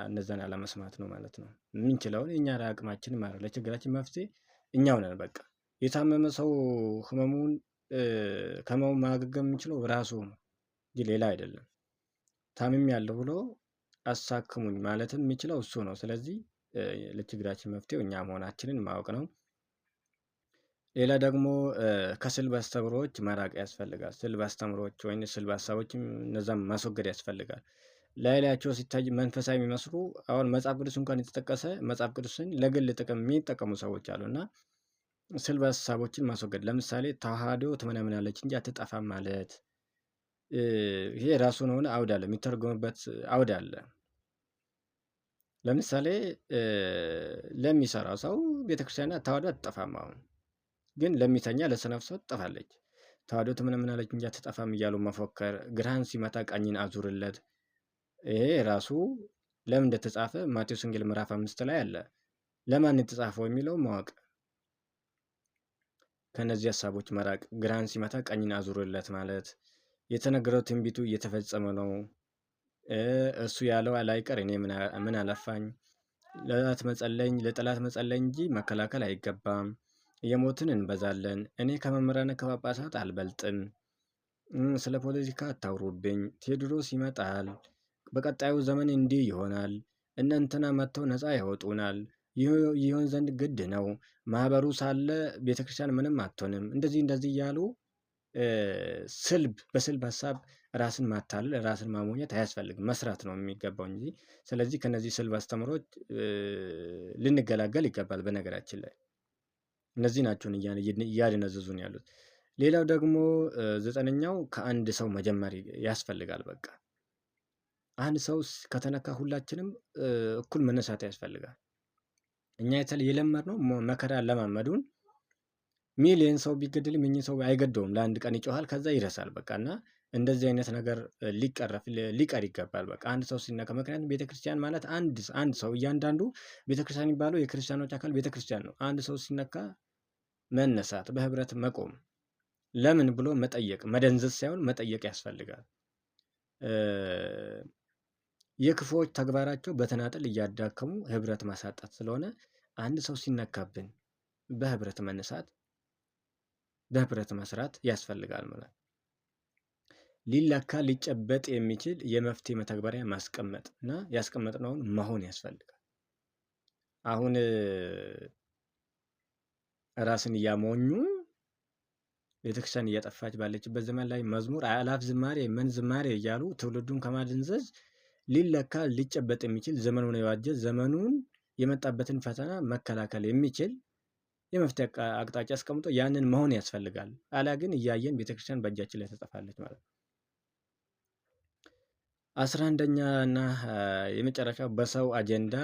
እነዛን አለመስማት ነው ማለት ነው። የምንችለውን የእኛ አቅማችን ማድረግ ለችግራችን መፍትሄ እኛው ነን። በቃ የታመመ ሰው ከህመሙ ማገገም የሚችለው ራሱ ነው እንጂ ሌላ አይደለም። ታምሜያለሁ ብሎ አሳክሙኝ ማለትም የሚችለው እሱ ነው። ስለዚህ ለችግራችን መፍትሄው እኛ መሆናችንን ማወቅ ነው። ሌላ ደግሞ ከስልብ አስተምሮዎች መራቅ ያስፈልጋል። ስልብ አስተምሮዎች ወይም ስልብ ሀሳቦችም እነዛም ማስወገድ ያስፈልጋል። ላያቸው ሲታይ መንፈሳዊ የሚመስሉ አሁን መጽሐፍ ቅዱስ እንኳን የተጠቀሰ መጽሐፍ ቅዱስን ለግል ጥቅም የሚጠቀሙ ሰዎች አሉ እና ስልብ ሀሳቦችን ማስወገድ ለምሳሌ ተዋህዶ ትመነምናለች እንጂ አትጠፋም ማለት ይሄ ራሱን ሆነ አውድ አለ የሚተረጎምበት አውድ አለ። ለምሳሌ ለሚሰራ ሰው ቤተክርስቲያን ተዋህዶ አትጠፋም። አሁን ግን ለሚተኛ ለሰነፍ ሰው ትጠፋለች። ተዋህዶ ትመነምናለች እንጂ አትጠፋም እያሉ መፎከር፣ ግራህን ሲመታ ቀኝን አዙርለት። ይሄ ራሱ ለምን እንደተጻፈ ማቴዎስ ወንጌል ምዕራፍ 5 ላይ አለ። ለማን የተጻፈው የሚለው ማወቅ፣ ከነዚህ ሀሳቦች መራቅ፣ ግራህን ሲመታ ቀኝን አዙርለት ማለት የተነገረው ትንቢቱ እየተፈጸመ ነው። እሱ ያለው ላይቀር እኔ ምን አለፋኝ። ለጠላት መጸለይ እንጂ መከላከል አይገባም። እየሞትን እንበዛለን። እኔ ከመምህራን ከጳጳሳት አልበልጥም። ስለ ፖለቲካ አታውሩብኝ። ቴዎድሮስ ይመጣል። በቀጣዩ ዘመን እንዲህ ይሆናል። እነ እንትና መጥተው ነፃ ያወጡናል። ይሆን ዘንድ ግድ ነው። ማህበሩ ሳለ ቤተክርስቲያን ምንም አትሆንም። እንደዚህ እያሉ በስልብ ሀሳብ ራስን ማታለል ራስን ማሞኘት አያስፈልግም። መስራት ነው የሚገባው እንጂ። ስለዚህ ከነዚህ ስልብ አስተምሮች ልንገላገል ይገባል። በነገራችን ላይ እነዚህ ናቸው እያደነዘዙን ያሉት። ሌላው ደግሞ 9ኛው ከአንድ ሰው መጀመር ያስፈልጋል። በቃ አንድ ሰው ከተነካ ሁላችንም እኩል መነሳት ያስፈልጋል። እኛ የለመድነው መከራ ለማመዱን ሚሊየን ሰው ቢገድልም እኚህ ሰው አይገደውም። ለአንድ ቀን ይጮሃል፣ ከዛ ይረሳል። በቃ እና እንደዚህ አይነት ነገር ሊቀር ይገባል። በቃ አንድ ሰው ሲነካ፣ ምክንያቱም ቤተክርስቲያን ማለት አንድ ሰው እያንዳንዱ ቤተክርስቲያን የሚባለው የክርስቲያኖች አካል ቤተክርስቲያን ነው። አንድ ሰው ሲነካ መነሳት፣ በህብረት መቆም፣ ለምን ብሎ መጠየቅ፣ መደንዘዝ ሳይሆን መጠየቅ ያስፈልጋል። የክፉዎች ተግባራቸው በተናጠል እያዳከሙ ህብረት ማሳጣት ስለሆነ አንድ ሰው ሲነካብን በህብረት መነሳት፣ በህብረት መስራት ያስፈልጋል ማለት ሊለካ ሊጨበጥ የሚችል የመፍትሄ መተግበሪያ ማስቀመጥ እና ያስቀመጥነውን መሆን ያስፈልጋል። አሁን ራስን እያሞኙ ቤተክርስቲያን እያጠፋች ባለችበት ዘመን ላይ መዝሙር፣ አእላፍ ዝማሬ፣ ምን ዝማሬ እያሉ ትውልዱን ከማደንዘዝ ሊለካ ሊጨበጥ የሚችል ዘመኑን የዋጀ ዘመኑን የመጣበትን ፈተና መከላከል የሚችል የመፍትሄ አቅጣጫ አስቀምጦ ያንን መሆን ያስፈልጋል። አሊያ ግን እያየን ቤተክርስቲያን በእጃችን ላይ ተጠፋለች ማለት ነው። 11ኛ እና የመጨረሻው በሰው አጀንዳ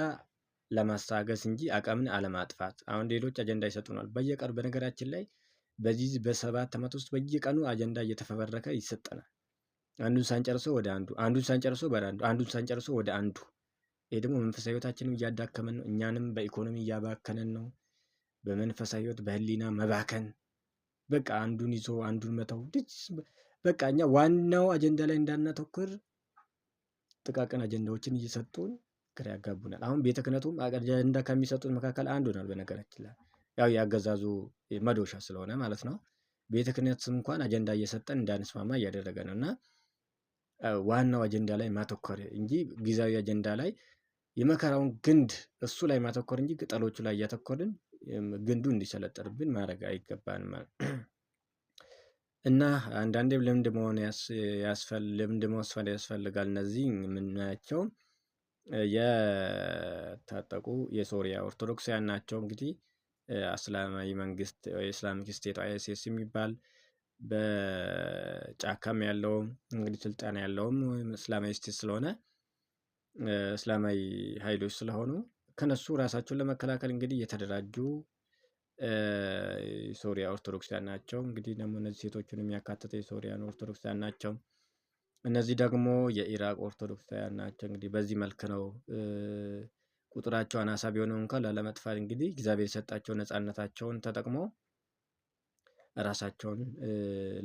ለማስታገስ እንጂ አቅምን አለማጥፋት። አሁን ሌሎች አጀንዳ ይሰጡናል በየቀኑ። በነገራችን ላይ በዚህ በ7 ዓመት ውስጥ በየቀኑ አጀንዳ እየተፈበረከ ይሰጠናል። አንዱን ሳንጨርሰው ወደ አንዱ፣ አንዱን ሳንጨርሰው በአንዱ፣ አንዱን ሳንጨርሰው ወደ አንዱ። ይሄ ደግሞ መንፈሳዊ ህይወታችንን እያዳከመን ነው። እኛንም በኢኮኖሚ እያባከነን ነው። በመንፈሳዊ ህይወት በህሊና መባከን፣ በቃ አንዱን ይዞ አንዱን መተው። በቃ እኛ ዋናው አጀንዳ ላይ እንዳናተኩር ጥቃቅን አጀንዳዎችን እየሰጡን ግራ ያጋቡናል። አሁን ቤተ ክህነቱም አጀንዳ ከሚሰጡት መካከል አንዱ ነው። በነገራችን ላይ ያው ያገዛዙ መዶሻ ስለሆነ ማለት ነው። ቤተ ክህነት እንኳን አጀንዳ እየሰጠን እንዳንስማማ እያደረገ ነው። እና ዋናው አጀንዳ ላይ ማተኮር እንጂ ጊዜያዊ አጀንዳ ላይ የመከራውን ግንድ እሱ ላይ ማተኮር እንጂ ቅጠሎቹ ላይ እያተኮርን ግንዱ እንዲሰለጥርብን ማድረግ አይገባንም። እና አንዳንዴም ልምድ መውሰድ ያስፈልጋል። እነዚህ የምናያቸው የታጠቁ የሶሪያ ኦርቶዶክሳውያን ናቸው። እንግዲህ እስላማዊ መንግስት ኢስላሚክ ስቴት አይኤስኤስ የሚባል በጫካም ያለውም እንግዲህ ስልጣን ያለውም እስላማዊ ስቴት ስለሆነ እስላማዊ ኃይሎች ስለሆኑ ከነሱ ራሳቸውን ለመከላከል እንግዲህ የተደራጁ የሶሪያ ኦርቶዶክሳውያን ናቸው። እንግዲህ ደግሞ እነዚህ ሴቶችን የሚያካትተ የሶሪያን ኦርቶዶክሳውያን ናቸው። እነዚህ ደግሞ የኢራቅ ኦርቶዶክሳውያን ናቸው። እንግዲህ በዚህ መልክ ነው ቁጥራቸው አናሳ ቢሆንም እንኳን ላለመጥፋት እንግዲህ እግዚአብሔር የሰጣቸው ነፃነታቸውን ተጠቅሞ ራሳቸውን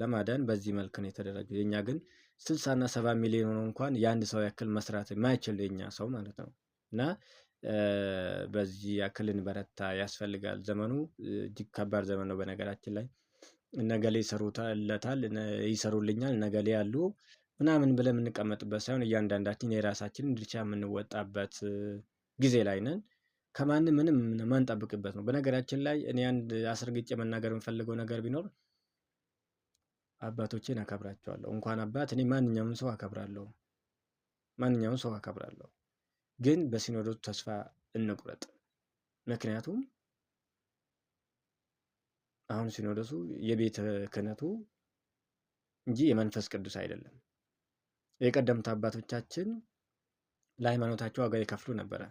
ለማዳን በዚህ መልክ ነው የተደራጁ። የኛ ግን 60 እና 70 ሚሊዮን ሆኖ እንኳን የአንድ ሰው ያክል መስራት የማይችል የኛ ሰው ማለት ነው። እና በዚህ ያክል እንበረታ ያስፈልጋል። ዘመኑ እጅግ ከባድ ዘመን ነው። በነገራችን ላይ እነገሌ ይሰሩልኛል፣ እነገሌ ያሉ ምናምን ብለን የምንቀመጥበት ሳይሆን እያንዳንዳችን የራሳችንን ድርሻ የምንወጣበት ጊዜ ላይ ነን። ከማንም ምንም የማንጠብቅበት ነው። በነገራችን ላይ እኔ አንድ አስረግጬ መናገር የምፈልገው ነገር ቢኖር አባቶቼን አከብራቸዋለሁ። እንኳን አባት እኔ ማንኛውንም ሰው አከብራለሁ። ማንኛውንም ሰው አከብራለሁ። ግን በሲኖዶሱ ተስፋ እንቁረጥ። ምክንያቱም አሁን ሲኖዶሱ የቤተ ክህነቱ እንጂ የመንፈስ ቅዱስ አይደለም። የቀደምት አባቶቻችን ለሃይማኖታቸው ዋጋ ይከፍሉ ነበረ።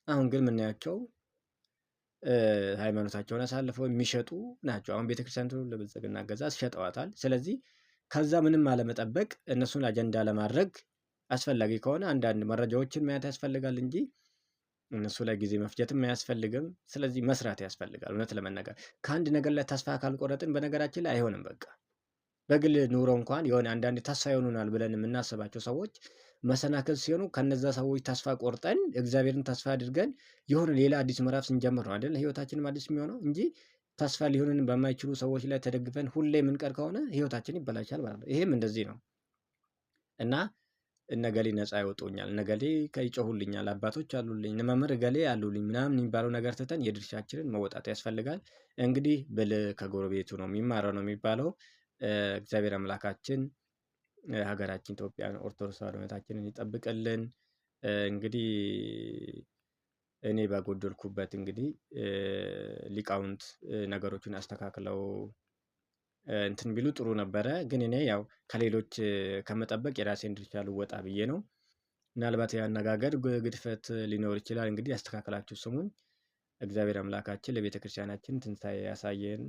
አሁን ግን የምናያቸው ሃይማኖታቸውን አሳልፈው የሚሸጡ ናቸው። አሁን ቤተክርስቲያኒቱ ለብልጽግና አገዛዝ ሸጠዋታል። ስለዚህ ከዛ ምንም አለመጠበቅ እነሱን አጀንዳ ለማድረግ አስፈላጊ ከሆነ አንዳንድ መረጃዎችን ማየት ያስፈልጋል እንጂ እነሱ ላይ ጊዜ መፍጀትም አያስፈልግም። ስለዚህ መስራት ያስፈልጋል። እውነት ለመናገር ከአንድ ነገር ላይ ተስፋ ካልቆረጥን በነገራችን ላይ አይሆንም። በቃ በግል ኑሮ እንኳን የሆነ አንዳንድ ተስፋ ይሆኑናል ብለን የምናስባቸው ሰዎች መሰናክል ሲሆኑ ከነዛ ሰዎች ተስፋ ቆርጠን እግዚአብሔርን ተስፋ አድርገን የሆነ ሌላ አዲስ ምዕራፍ ስንጀምር ነው አይደል ህይወታችንም አዲስ የሚሆነው እንጂ ተስፋ ሊሆንን በማይችሉ ሰዎች ላይ ተደግፈን ሁሌ የምንቀር ከሆነ ህይወታችን ይበላሻል ማለት ነው። ይሄም እንደዚህ ነው እና እነገሌ ነፃ ያወጡኛል፣ እነገሌ ይጮሁልኛል፣ አባቶች አሉልኝ፣ መምህር እገሌ አሉልኝ ምናምን የሚባለው ነገር ትተን የድርሻችንን መወጣት ያስፈልጋል። እንግዲህ ብልህ ከጎረቤቱ ነው የሚማረው ነው የሚባለው። እግዚአብሔር አምላካችን ሀገራችን ኢትዮጵያን ኦርቶዶክስ ተዋሕዶ እምነታችንን ይጠብቅልን። እንግዲህ እኔ ባጎደልኩበት እንግዲህ ሊቃውንት ነገሮችን አስተካክለው እንትን ቢሉ ጥሩ ነበረ። ግን እኔ ያው ከሌሎች ከመጠበቅ የራሴን ድርሻ ልወጣ ብዬ ነው። ምናልባት የአነጋገር ግድፈት ሊኖር ይችላል። እንግዲህ አስተካክላችሁ ስሙኝ። እግዚአብሔር አምላካችን ለቤተ ክርስቲያናችን ትንሣኤ ያሳየን።